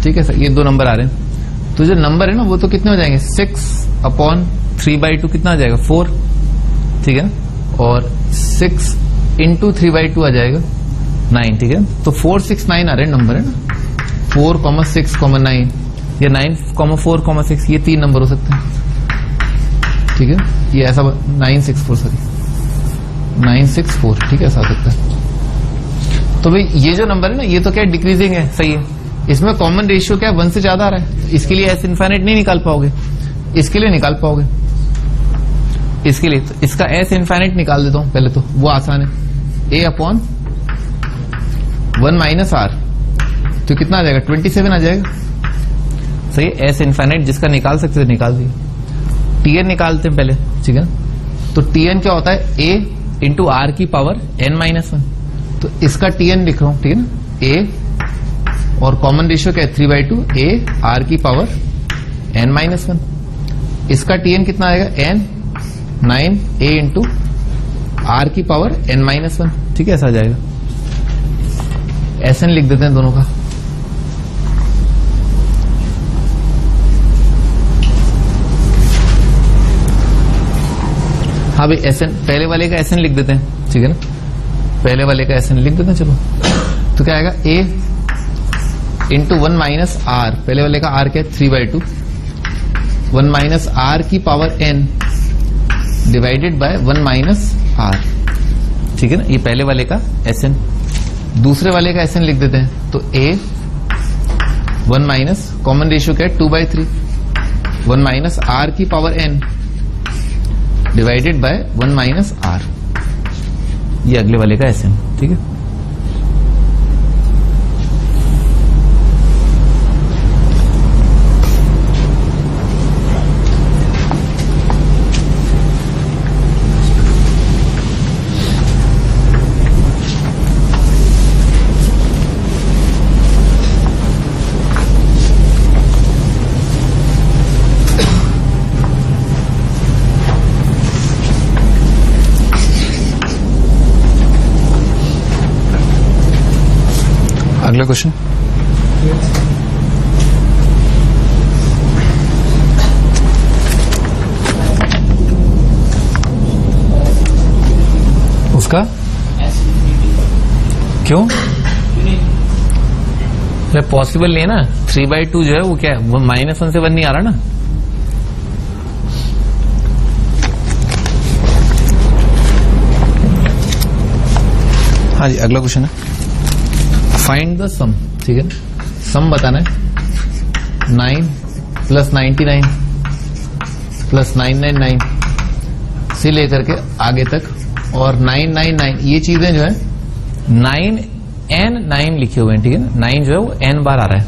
ठीक है सर, ये 2 नंबर आ रहे हैं। तो जो नंबर है ना वो तो कितने हो जाएंगे 6 अपॉन 3/2 कितना आ जाएगा 4, ठीक है ना, और 6 इंटू 3/2 आ जाएगा 9, ठीक है। तो 4 6 9 आ रहे हैं नंबर, है ना, 4, 6, 9 या 9, 4, 6, ये 3 नंबर हो सकते हैं, ठीक है। ये ऐसा 964 सॉरी 964, ठीक है, ऐसा आ सकता है। तो भाई ये जो नंबर है ना ये तो क्या डिक्रीजिंग है, सही है, इसमें कॉमन रेशियो क्या 1 से ज्यादा आ रहा है, तो इसके लिए एस इनफाइनाइट नहीं निकाल पाओगे, इसके लिए निकाल पाओगे, इसके लिए तो इसका एस इनफाइनाइट निकाल देता हूं पहले, तो वो आसान है, a अपॉन 1 माइनस आर, तो कितना आ जाएगा 27 आ जाएगा, सही है। एस इनफाइनाइट जिसका निकाल सकते थे निकाल दिए। टीएन निकालते हैं पहले, ठीक है ना, तो टीएन क्या होता है a इंटू आर की पावर n माइनस 1, तो इसका टीएन लिख रहा हूं, ठीक है ना, a और कॉमन रेशियो क्या है 3/2 a आर की पावर n माइनस 1, इसका टीएन कितना आएगा n 9 a इंटू आर की पावर n माइनस 1, ठीक है, ऐसा आ जाएगा। SN लिख देते हैं दोनों का। हाँ भाई SN, पहले वाले का SN लिख देते हैं, ठीक है ना, पहले वाले का SN लिख देते हैं, चलो। तो क्या आएगा a इंटू 1 माइनस आर, पहले वाले का r क्या है 3/2, 1 माइनस आर की power n divided by 1 minus R, ठीक है ना, ये पहले वाले का SN। दूसरे वाले का SN लिख देते हैं, तो a 1 माइनस कॉमन रेशियो क्या है 2/3, 1 माइनस आर की power n divided by 1 minus R, ये अगले वाले का SN, ठीक है। अगला क्वेश्चन। उसका क्यों पॉसिबल नहीं है ना, 3/2 जो है वो क्या है, वो -1 से 1 नहीं आ रहा ना। हाँ जी, अगला क्वेश्चन है फाइंड द सम। ठीक है, सम बताना है 9 + 99 + 999 से लेकर के आगे तक, और 999 ये चीजें जो है 9 लिखे हुए हैं। ठीक है ना, 9 जो है वो n बार आ रहा है।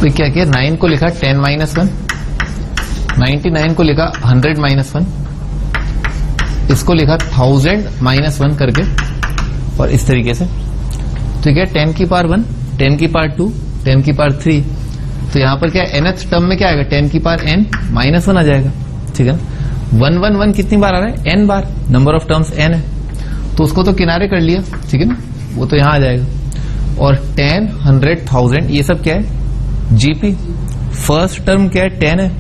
तो क्या किया, 9 को लिखा 10 - 1, 99 को लिखा 100 - 1, इसको लिखा 1000 - 1 करके, और इस तरीके से। तो क्या 10 की पावर 1, 10 की पावर 2, 10 की पावर 3। तो यहां पर क्या nth टर्म में क्या आएगा, 10 की पावर n - 1 आ जाएगा। ठीक है ना, 111 कितनी बार आ रहा है, n bar, number of terms n है, तो उसको तो किनारे कर लिया। ठीक है ना, वो तो यहां आ जाएगा। और 10, 100, 1000 ये सब क्या है, जीपी। फर्स्ट टर्म क्या है, 10 है,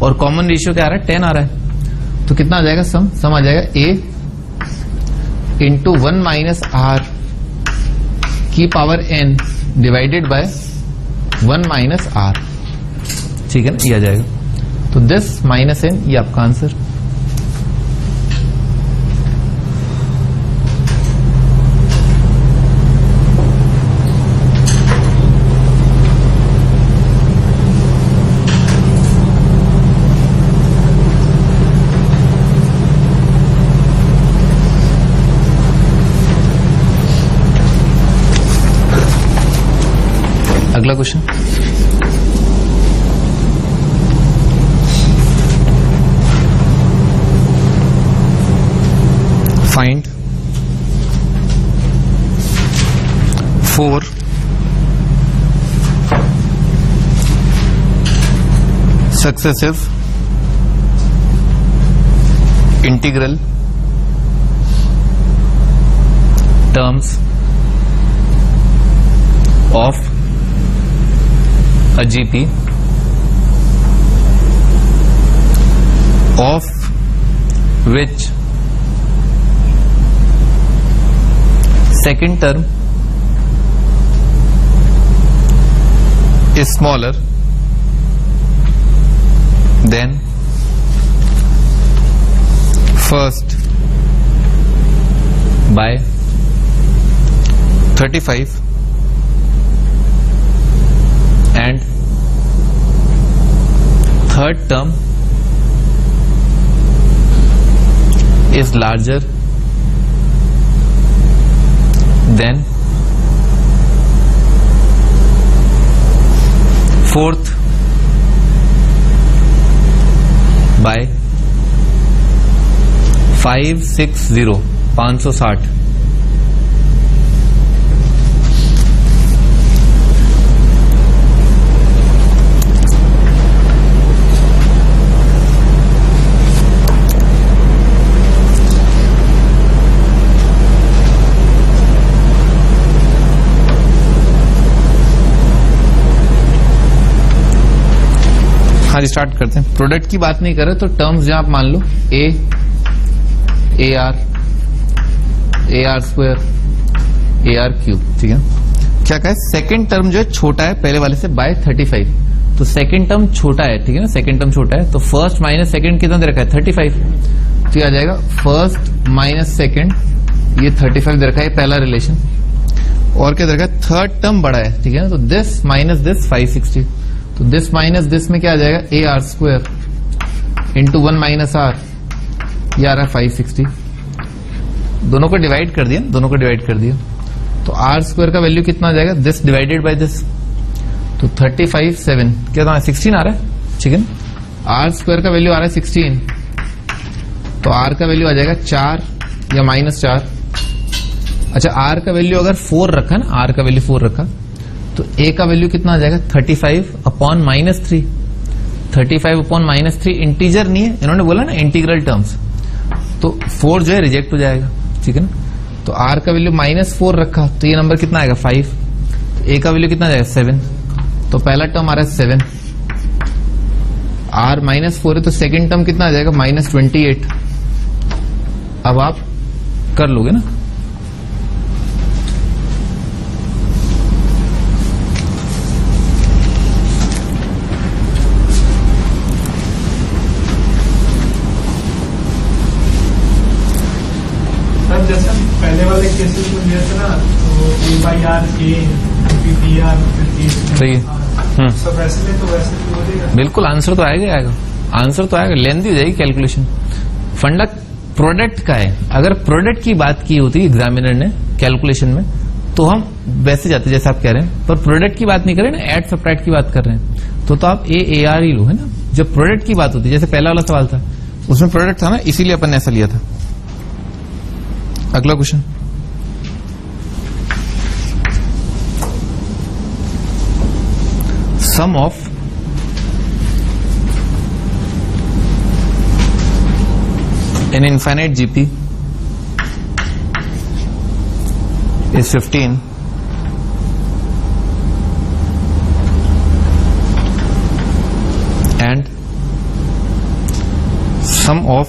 और कॉमन रेशियो क्या आ रहा है, 10 आ रहा है। तो कितना आ जाएगा, सम आ जाएगा a × 1 - r की power n divided by 1 - r। ठीक है ना, ये आ जाएगा। तो दिस -n ये आपका आंसर। अगला question, find 4 successive integral terms of a GP of which second term is smaller than first by 35 and third term is larger than fourth by 560 560। हाँ जी, स्टार्ट करते हैं। प्रोडक्ट की बात नहीं कर रहे तो टर्म्स जो आप मान लो a ar ar² ar³। ठीक है, क्या कहा है, सेकेंड टर्म जो है छोटा है पहले वाले से बाय 35। तो सेकेंड टर्म छोटा है। ठीक है ना, सेकेंड टर्म छोटा है, तो फर्स्ट माइनस सेकेंड कितना दे रखा है, 35। तो ये आ जाएगा फर्स्ट माइनस सेकेंड, ये 35 दे रखा है, पहला रिलेशन। और क्या दे रखा है, थर्ड टर्म बड़ा है। ठीक है ना, तो दिस माइनस दिस 560। तो दिस माइनस दिस में क्या आ जाएगा, ar² × 1 - r, ये आ रहा है 560। दोनों को डिवाइड कर दिया, दोनों को डिवाइड कर दिया, तो r² का वैल्यू कितना आ जाएगा, दिस डिवाइडेड बाय दिस, तो 35 7 क्या था, 16 आ रहा है। ठीक है, r² का वैल्यू आ रहा है 16, तो r का वैल्यू आ जाएगा 4 या -4। अच्छा, r का वैल्यू अगर 4 रखा ना, r का वैल्यू 4 रखा, तो ए का वैल्यू कितना आ जाएगा 35/-3। 35/-3 इंटीजर नहीं है, इन्होंने बोला ना इंटीग्रल टर्म्स, तो 4 जो है रिजेक्ट हो जाएगा, ठीक है ना। तो आर का वैल्यू -4 रखा तो ये नंबर कितना आएगा 5। तो ए का वैल्यू कितना आ जाएगा 7। तो पहला टर्म आ रहा है 7, आर -4 है तो सेकेंड टर्म कितना आ जाएगा -28। अब आप कर लोगे ना। तब जैसे हम पहले वाले केसेस में लिए थे ना, तो A/R A, फिर DR, फिर A। सही है। सब वैसे में तो वैसे भी हो जाएगा। बिल्कुल आंसर तो आएगा आएगा, आंसर तो आएगा, लेंथी हो जाएगी कैलकुलेशन। फंडा प्रोडक्ट का है, अगर प्रोडक्ट की बात की होती एग्जामिनर ने कैलकुलेशन में तो हम वैसे जाते जैसे आप कह रहे हैं, पर प्रोडक्ट की बात नहीं कर रहे ना, ऐड सब्ट्रैक्ट की बात कर रहे हैं, तो आप AR ही लो, है ना। जब प्रोडक्ट की बात होती है, जैसे पहला वाला सवाल था उसमें प्रोडक्ट था ना, इसीलिए अपन ने ऐसा लिया था। अगला question, sum of an infinite GP is 15 and sum of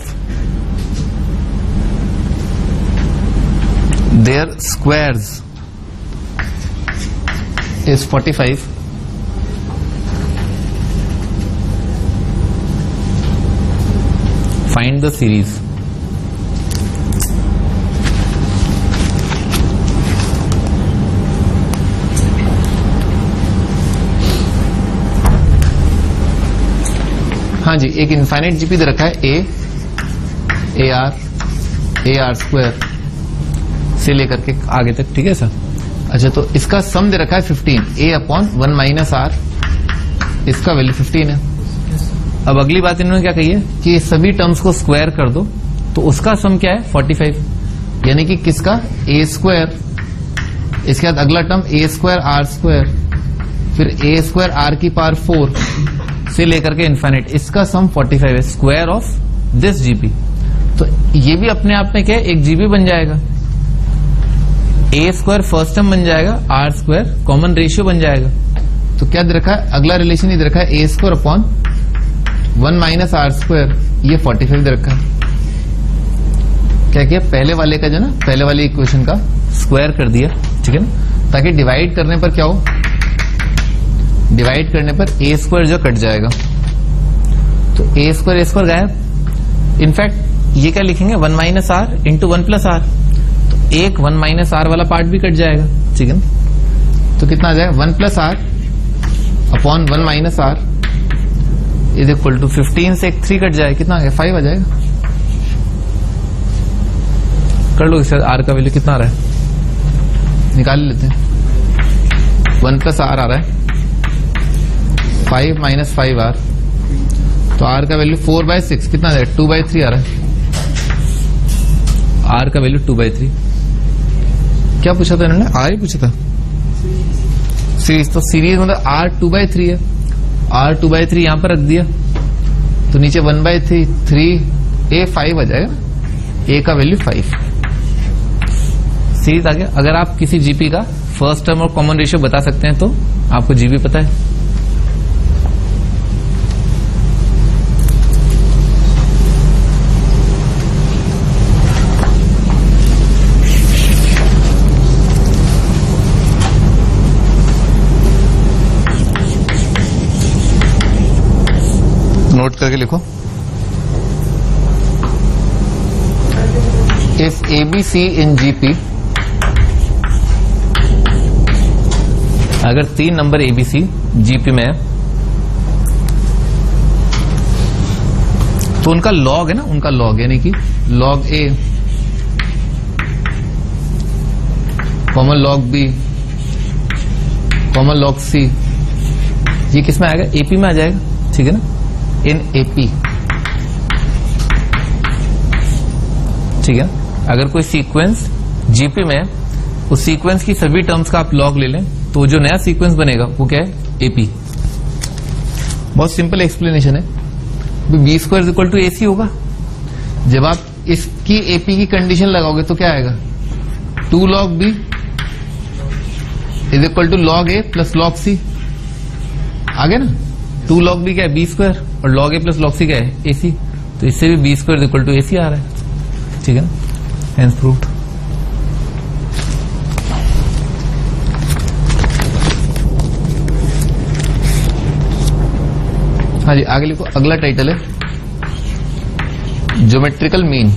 their squares is 45. Find the series. हाँ जी, एक इनफाइनाइट जीपी दे रखा है AR स्क्वायर से लेकर के आगे तक, ठीक है सर। अच्छा, तो इसका सम दे रखा है 15, A/1 - R, इसका वैल्यू 15 है। अब अगली बात इन्होंने क्या कही है कि सभी टर्म्स को स्क्वायर कर दो, तो उसका सम क्या है 45, यानी कि किसका A², इसके बाद अगला टर्म A²R², फिर A²R⁴ से लेकर के इन्फाइनाइट, इसका सम 45 है, स्क्वायर ऑफ दिस जीपी। तो ये भी अपने आप में क्या है, एक जीपी बन जाएगा। A² फर्स्ट टर्म बन जाएगा, R² कॉमन रेशियो बन जाएगा। तो क्या दे रखा है, अगला रिलेशन ये दे रखा है A²/1 - R², ये 45 दे रखा है। क्या किया, पहले वाले का जो ना, पहले वाले इक्वेशन का स्क्वायर कर दिया, ठीक है ना, ताकि डिवाइड करने पर क्या हो, डिवाइड करने पर A² जो कट जाएगा, तो A² गायब। इनफैक्ट ये क्या लिखेंगे 1 - R × 1 + R, तो एक 1 - R वाला पार्ट भी कट जाएगा, ठीक है ना। तो कितना आ जाएगा 1 + R/1 - R is equal to 15 से एक 3 कट जाएगा, कितना आ गया 5 आ जाएगा। कर लो सर, R का वैल्यू कितना आ रहा है, निकाल लेते हैं। 1 + R आ रहा है 5 - 5R, तो R का वैल्यू 4/6 कितना आ जाएगा 2/3 आ रहा है। R का वैल्यू 2/3। क्या पूछा था इन्होंने, R ही पूछा था सीरीज, तो सीरीज मतलब R 2/3 है, R 2/3 यहां पर रख दिया, तो नीचे 1/3 A 5 आ जाएगा, A का वैल्यू 5। सीरीज आ गया। अगर आप किसी जीपी का फर्स्ट टर्म और कॉमन रेशियो बता सकते हैं तो आपको जीपी पता है। नोट करके लिखो, इफ ABC इन GP, अगर 3 नंबर ABC GP में है तो उनका लॉग है ना, उनका लॉग यानी कि log A common log B common log C, ये किस में आएगा, AP में आ जाएगा, ठीक है ना, इन AP, ठीक है। अगर कोई सीक्वेंस जीपी में, उस सीक्वेंस की सभी टर्म्स का आप लॉग ले लें तो जो नया सीक्वेंस बनेगा वो क्या है, एपी। बहुत सिंपल एक्सप्लेनेशन है। B square equal to AC होगा। जब आप इसकी एपी की कंडीशन लगाओगे तो क्या आएगा, 2 log b is equal to log a plus log c। आगे ना 2 log b क्या है, बी स्क्वायर, और log a plus log c क्या है, एसी। तो इससे भी B square equal to AC आ रहा है, ठीक है ना, हेंस प्रूव्ड। हाँ जी, आगे लिखो। अगला टाइटल है ज्योमेट्रिकल मीन।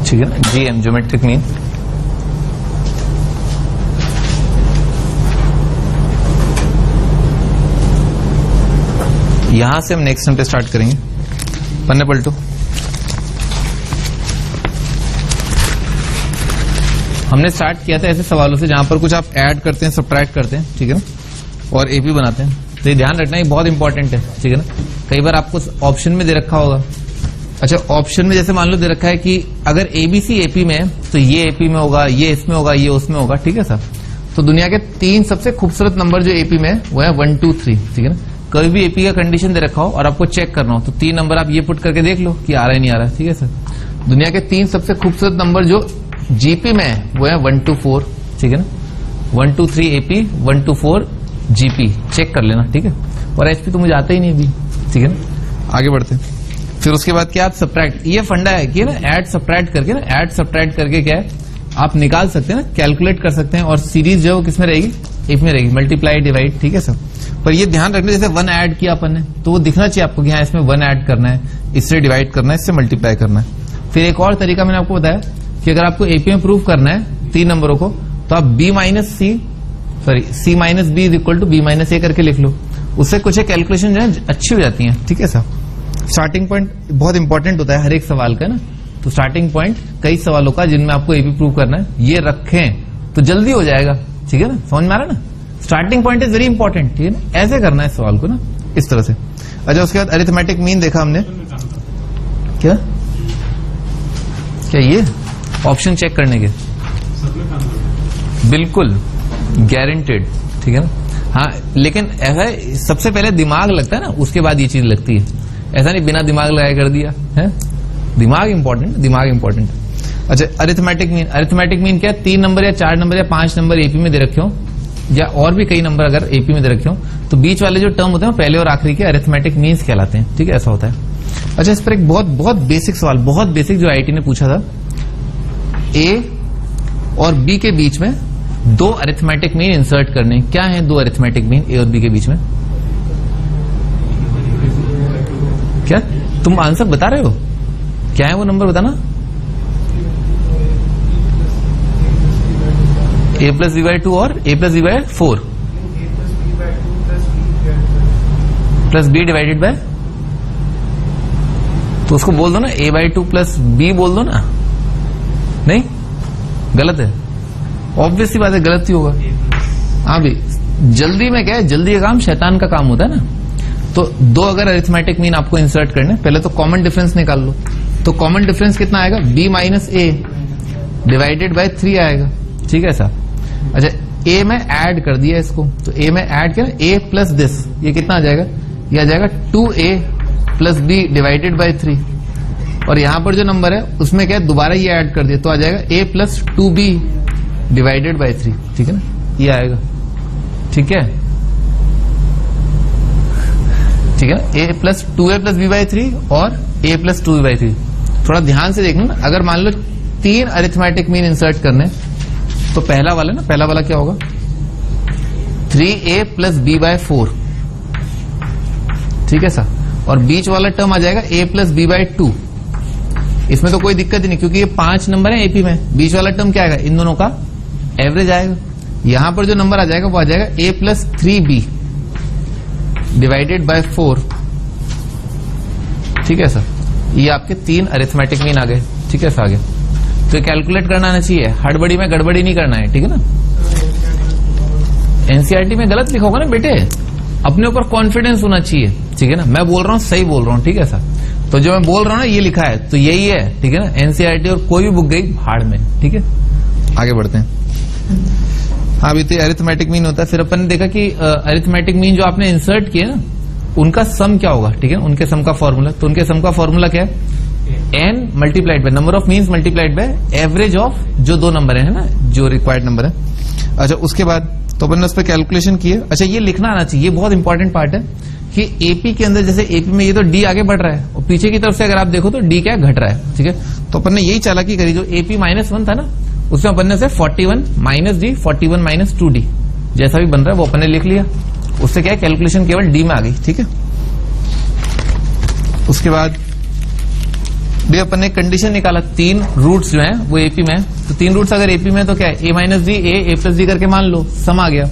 ठीक है ना, जीएम, ज्योमेट्रिक मीन। यहां से हम नेक्स्ट सम पे स्टार्ट करेंगे। पन्ने पलटो। हमने स्टार्ट किया था ऐसे सवालों से जहां पर कुछ आप ऐड करते हैं, सब्ट्रैक्ट करते हैं, ठीक है ना, और एपी बनाते हैं। तो ये ध्यान रखना, ये बहुत इंपॉर्टेंट है, ठीक है ना। कई बार आपको ऑप्शन में दे रखा होगा। अच्छा, ऑप्शन में जैसे मान लो दे रखा है कि अगर एबीसी एपी में है तो ये एपी में होगा, ये इसमें होगा, ये उसमें होगा, ठीक है सर। तो दुनिया के 3 सबसे खूबसूरत नंबर जो एपी में है वो है 1, 2, 3, ठीक है ना। कभी भी एपी का कंडीशन दे रखा हो और आपको चेक करना हो तो 3 नंबर आप ये पुट करके देख लो कि आ रहा है नहीं आ रहा है, ठीक है सर। दुनिया के 3 सबसे खूबसूरत नंबर जो जीपी में है वो है 1, 2, 4, ठीक है ना। 1, 2, 3 एपी, 1, 2, 4 जीपी, चेक कर लेना, ठीक है। और एचपी तो मुझे आता ही नहीं अभी, ठीक है ना। आगे बढ़ते हैं। फिर उसके बाद क्या, आप सब्ट्रैक्ट, ये फंडा है कि ना ऐड सब्ट्रैक्ट करके ना, ऐड सब्ट्रैक्ट करके क्या है आप निकाल सकते हैं ना, कैलकुलेट कर सकते हैं। और सीरीज जो किस में रहेगी, एपी में रहेगी, मल्टीप्लाई डिवाइड, ठीक है सर। पर ये ध्यान रखना, जैसे 1 ऐड किया अपन ने तो वो दिखना चाहिए आपको कि हाँ इसमें 1 ऐड करना है, इससे डिवाइड करना है, इससे मल्टीप्लाई करना है। फिर एक और तरीका मैंने आपको बताया कि अगर आपको एपी में प्रूव करना है 3 नंबरों को तो आप C minus B is equal to B minus A करके लिख लो। उससे कुछ कैलकुलेशन जो है अच्छी हो जाती है, ठीक है सर। स्टार्टिंग पॉइंट बहुत इंपॉर्टेंट होता है हर एक सवाल का ना। तो स्टार्टिंग पॉइंट कई सवालों का जिनमें आपको एपी प्रूव करना है ये रखें तो जल्दी हो जाएगा, ठीक है ना। समझ में आ रहा है ना, starting point is very important, ठीक है ना। ऐसे करना है इस सवाल को ना, इस तरह से। अच्छा, उसके बाद अरिथमेटिक मीन देखा हमने, क्या क्या ये ऑप्शन चेक करने के, बिल्कुल गारंटेड, ठीक है ना। हाँ, लेकिन ऐसा है, सबसे पहले दिमाग लगता है ना, उसके बाद ये चीज लगती है। ऐसा नहीं बिना दिमाग लगाए कर दिया है। दिमाग इंपॉर्टेंट, दिमाग इंपॉर्टेंट। अच्छा, अरिथमेटिक मीन। अरिथमेटिक मीन क्या, 3 नंबर या 4 नंबर या 5 नंबर एपी में दे रखे हो, या और भी कई नंबर अगर एपी में दे रखे हो तो बीच वाले जो टर्म होते हैं पहले और आखिरी के अरिथमेटिक मीन्स कहलाते हैं, ठीक है, ऐसा होता है। अच्छा, इस पर एक बहुत बहुत बेसिक सवाल, बहुत बेसिक, जो आईआईटी ने पूछा था, ए और बी के बीच में 2 अरिथमेटिक मीन इंसर्ट करने। क्या है 2 अरिथमेटिक मीन ए और बी के बीच में? क्या तुम आंसर बता रहे हो? क्या है वो नंबर बताना। a प्लस बी बाई 2 और a plus B by 4 plus B divided by, तो उसको बोल दो ना a बाई 2 प्लस बी बोल दो ना। नहीं, गलत है, ऑब्वियसली बात है, गलत ही होगा। हाँ भी, जल्दी में क्या है, जल्दी का काम शैतान का काम होता है ना। तो 2 अगर अरिथमेटिक मीन आपको इंसर्ट करने, पहले तो कॉमन डिफरेंस निकाल लो। तो कॉमन डिफरेंस कितना आएगा, b minus A divided bye 3 आएगा, ठीक है सर। अच्छा, a में ऐड कर दिया इसको, तो a में ऐड किया a प्लस दिस, ये कितना आ जाएगा, ये आ जाएगा 2a plus b divided by 3। और यहां पर जो नंबर है उसमें क्या है, दोबारा ये ऐड कर दिया तो आ जाएगा a plus 2b divided by 3, ठीक है ना, ये आएगा, ठीक है, ठीक है ना। a plus 2a plus b by 3 और a प्लस 2b बाई 3। थोड़ा ध्यान से देखना ना, अगर मान लो 3 अरिथमेटिक मीन इंसर्ट करने तो पहला वाला ना, पहला वाला क्या होगा, 3a प्लस b बाय 4, ठीक है सर। और बीच वाला टर्म आ जाएगा a प्लस b बाई 2। इसमें तो कोई दिक्कत ही नहीं क्योंकि ये 5 नंबर है एपी में। बीच वाला टर्म क्या आएगा, इन दोनों का एवरेज आएगा। यहां पर जो नंबर आ जाएगा वो आ जाएगा a plus 3b divided by 4, ठीक है सर। ये आपके 3 अरिथमेटिक मीन आ गए, ठीक है सर, आगे। तो ये कैलकुलेट करना आना चाहिए, हड़बड़ी में गड़बड़ी नहीं करना है, ठीक है ना। एनसीईआरटी में गलत लिखा होगा ना बेटे, अपने ऊपर कॉन्फिडेंस होना चाहिए, ठीक है ना। मैं बोल रहा हूं सही बोल रहा हूं, ठीक है सर। तो जो मैं बोल रहा हूं ना ये लिखा है तो यही है, ठीक है ना। एनसीईआरटी और कोई भी बुक गई भाड़ में, ठीक है। आगे बढ़ते हैं। हाँ, अभी तो अरिथमेटिक मीन होता है। फिर अपन ने देखा कि अरिथमेटिक मीन जो आपने इंसर्ट किए ना उनका सम क्या होगा, ठीक है, उनके सम का फॉर्मूला। तो उनके सम का फॉर्मूला क्या है, N multiplied by number of means multiplied by average of जो दो नंबर है ना, जो रिक्वायर्ड नंबर है। अच्छा, उसके बाद तो अपन ने उस पर कैलकुलेशन की है। अच्छा, ये लिखना आना चाहिए, ये बहुत इंपॉर्टेंट पार्ट है कि एपी के अंदर जैसे एपी में ये तो डी आगे बढ़ रहा है और पीछे की तरफ से अगर आप देखो तो डी क्या घट रहा है, ठीक है। तो अपन ने यही चालाकी करी, जो एपी -1 था ना उसमें अपन ने से 41 माइनस डी 41 माइनस 2d जैसा भी बन रहा है वो अपन ने लिख लिया। उससे क्या है, कैलकुलेशन केवल डी में आ गई, ठीक है। उसके बाद भी अपन ने कंडीशन निकाला, 3 रूट्स जो हैं वो एपी में है। तो 3 रूट्स अगर एपी में तो क्या है, a minus D A plus D करके मान लो, सम आ गया।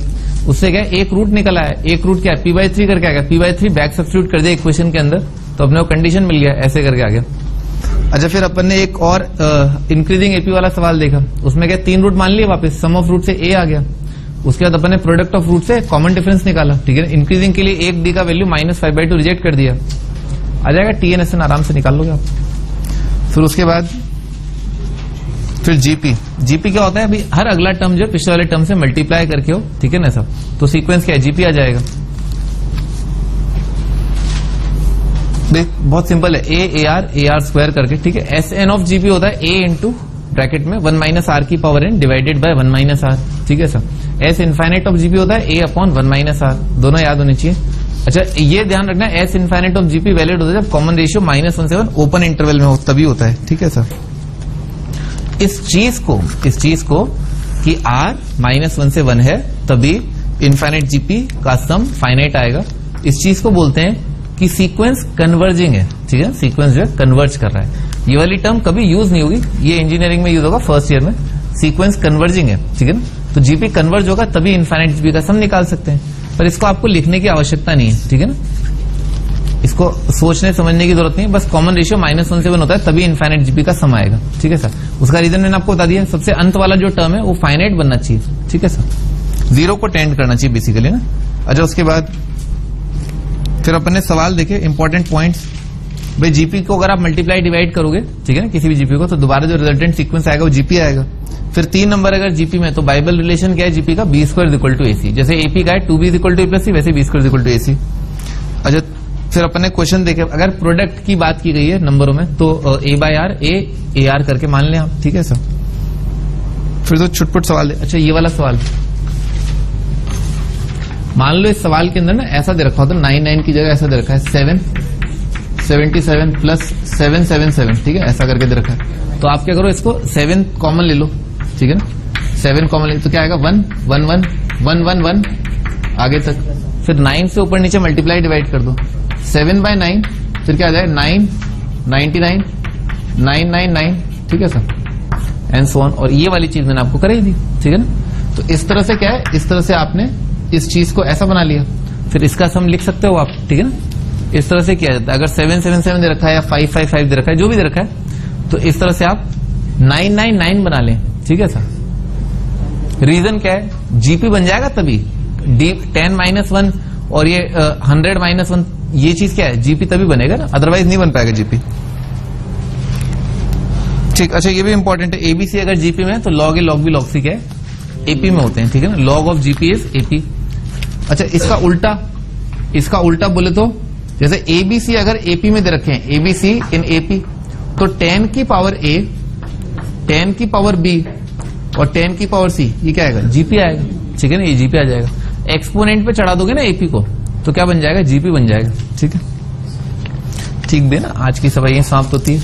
उससे क्या है, एक रूट निकला है, एक रूट क्या है p/3 करके आ गया, p/3 बैक सब्स्टिट्यूट कर दिया इक्वेशन के अंदर तो अपने को कंडीशन मिल गया, ऐसे करके आ गया। अच्छा, फिर अपन ने एक और इंक्रीजिंग एपी वाला सवाल देखा, उसमें क्या 3 रूट मान लिए वापस, सम ऑफ रूट से a आ गया। उसके बाद अपन ने प्रोडक्ट ऑफ रूट से कॉमन डिफरेंस निकाला, ठीक है। इंक्रीजिंग के लिए 1d का वैल्यू -5/2 रिजेक्ट कर दिया, आ जाएगा TNSN आराम से निकाल लोगे आप। फिर उसके बाद फिर जीपी क्या होता है, अभी हर अगला टर्म जो पिछले वाले टर्म से मल्टीप्लाई करके हो, ठीक है ना सब। तो सीक्वेंस क्या है, जीपी आ जाएगा। देख बहुत सिंपल है, AR स्क्वायर करके, ठीक है। SN ऑफ जीपी होता है A इंटू ब्रैकेट में 1 - r की power n divided by 1 - r, ठीक है sir. S infinite of GP होता है A अपॉन 1 - r, दोनों याद होने चाहिए। अच्छा, ये ध्यान रखना, S infinite of GP valid होता है जब कॉमन रेशियो -1 से 1 ओपन इंटरवल में हो, तभी होता है, ठीक है सर। इस चीज को कि R -1 से 1 है तभी इनफाइनाइट जीपी का सम फाइनाइट आएगा। इस चीज को बोलते हैं कि सीक्वेंस कन्वर्जिंग है, ठीक है। सीक्वेंस जो है कन्वर्ज कर रहा है। ये वाली टर्म कभी यूज नहीं होगी, ये इंजीनियरिंग में यूज होगा फर्स्ट ईयर में। सीक्वेंस कन्वर्जिंग है, ठीक है ना। तो जीपी कन्वर्ज होगा तभी इनफाइनाइट जीपी का सम निकाल सकते हैं, पर इसको आपको लिखने की आवश्यकता नहीं है, ठीक है ना। इसको सोचने समझने की जरूरत नहीं है, बस कॉमन रेशियो -1 से 1 होता है तभी इनफाइनाइट जीपी का सम आएगा, ठीक है सर। उसका रीजन मैंने आपको बता दिया, सबसे अंत वाला जो टर्म है वो फाइनाइट बनना चाहिए, ठीक है सर। 0 को टेंड करना चाहिए बेसिकली ना। अच्छा, उसके बाद फिर अपन ने सवाल देखे, इंपॉर्टेंट पॉइंट्स। भाई जीपी को अगर आप मल्टीप्लाई डिवाइड करोगे, ठीक है ना, किसी भी जीपी को, तो दोबारा जो रिजल्टेंट सीक्वेंस आएगा वो जीपी आएगा। फिर 3 नंबर अगर जीपी में, तो बाइबल रिलेशन क्या है जीपी का, b² = ac। जैसे एपी का है 2b = a + c, वैसे b² = ac। अच्छा, फिर अपन ने क्वेश्चन देखे, अगर प्रोडक्ट की बात की गई है नंबरों में तो a/r a/r करके मान लें आप, ठीक है सर। फिर तो छुटपुट सवाल दे। अच्छा, ये वाला सवाल मान लो, इस सवाल के अंदर ना ऐसा दे रखा होता है, 99 की जगह ऐसा दे रखा है 777 + 777, ठीक है, ऐसा करके दे रखा है। तो आप क्या करो, इसको 7 कॉमन ले लो, ठीक है ना। 7 कॉमन ले तो क्या आएगा, 1 1 1 1 1 1 आगे तक। फिर 9 से ऊपर नीचे मल्टीप्लाई डिवाइड कर दो, 7/9, फिर क्या आ जाएगा 9 99 999, ठीक है सर, एंड सो ऑन। और ये वाली चीज मैंने आपको कराई दी, ठीक है ना। तो इस तरह से क्या है, इस तरह से आपने इस चीज को ऐसा बना लिया। फिर इसका सम लिख सकते हो आप, ठीक है ना। इस तरह से किया जाता है। अगर 777 दे रखा है या 555 दे रखा है, जो भी दे रखा है, तो इस तरह से आप 999 बना लें, ठीक है सर। रीजन क्या है, जीपी बन जाएगा तभी, डी 10 - 1 और ये 100 - 1, ये चीज क्या है, जीपी तभी बनेगा ना, अदरवाइज नहीं बन पाएगा जीपी, ठीक। अच्छा, ये भी इंपॉर्टेंट है, एबीसी अगर जीपी में है तो लॉग ए लॉग बी लॉग सी क्या है, एपी में होते हैं, ठीक है ना। Log of GP is AP. अच्छा, इसका उल्टा बोले तो जैसे एबीसी अगर एपी में दे रखे हैं, एबीसी इन एपी, तो 10 की पावर ए, 10 की पावर बी और 10 की पावर सी, ये क्या आएगा, जीपी आएगा, ठीक है ना। ये जीपी आ जाएगा। एक्सपोनेंट पे चढ़ा दोगे ना एपी को, तो क्या बन जाएगा, जीपी बन जाएगा, ठीक है। ठीक भी ना, आज की सवाल यही समाप्त होती है।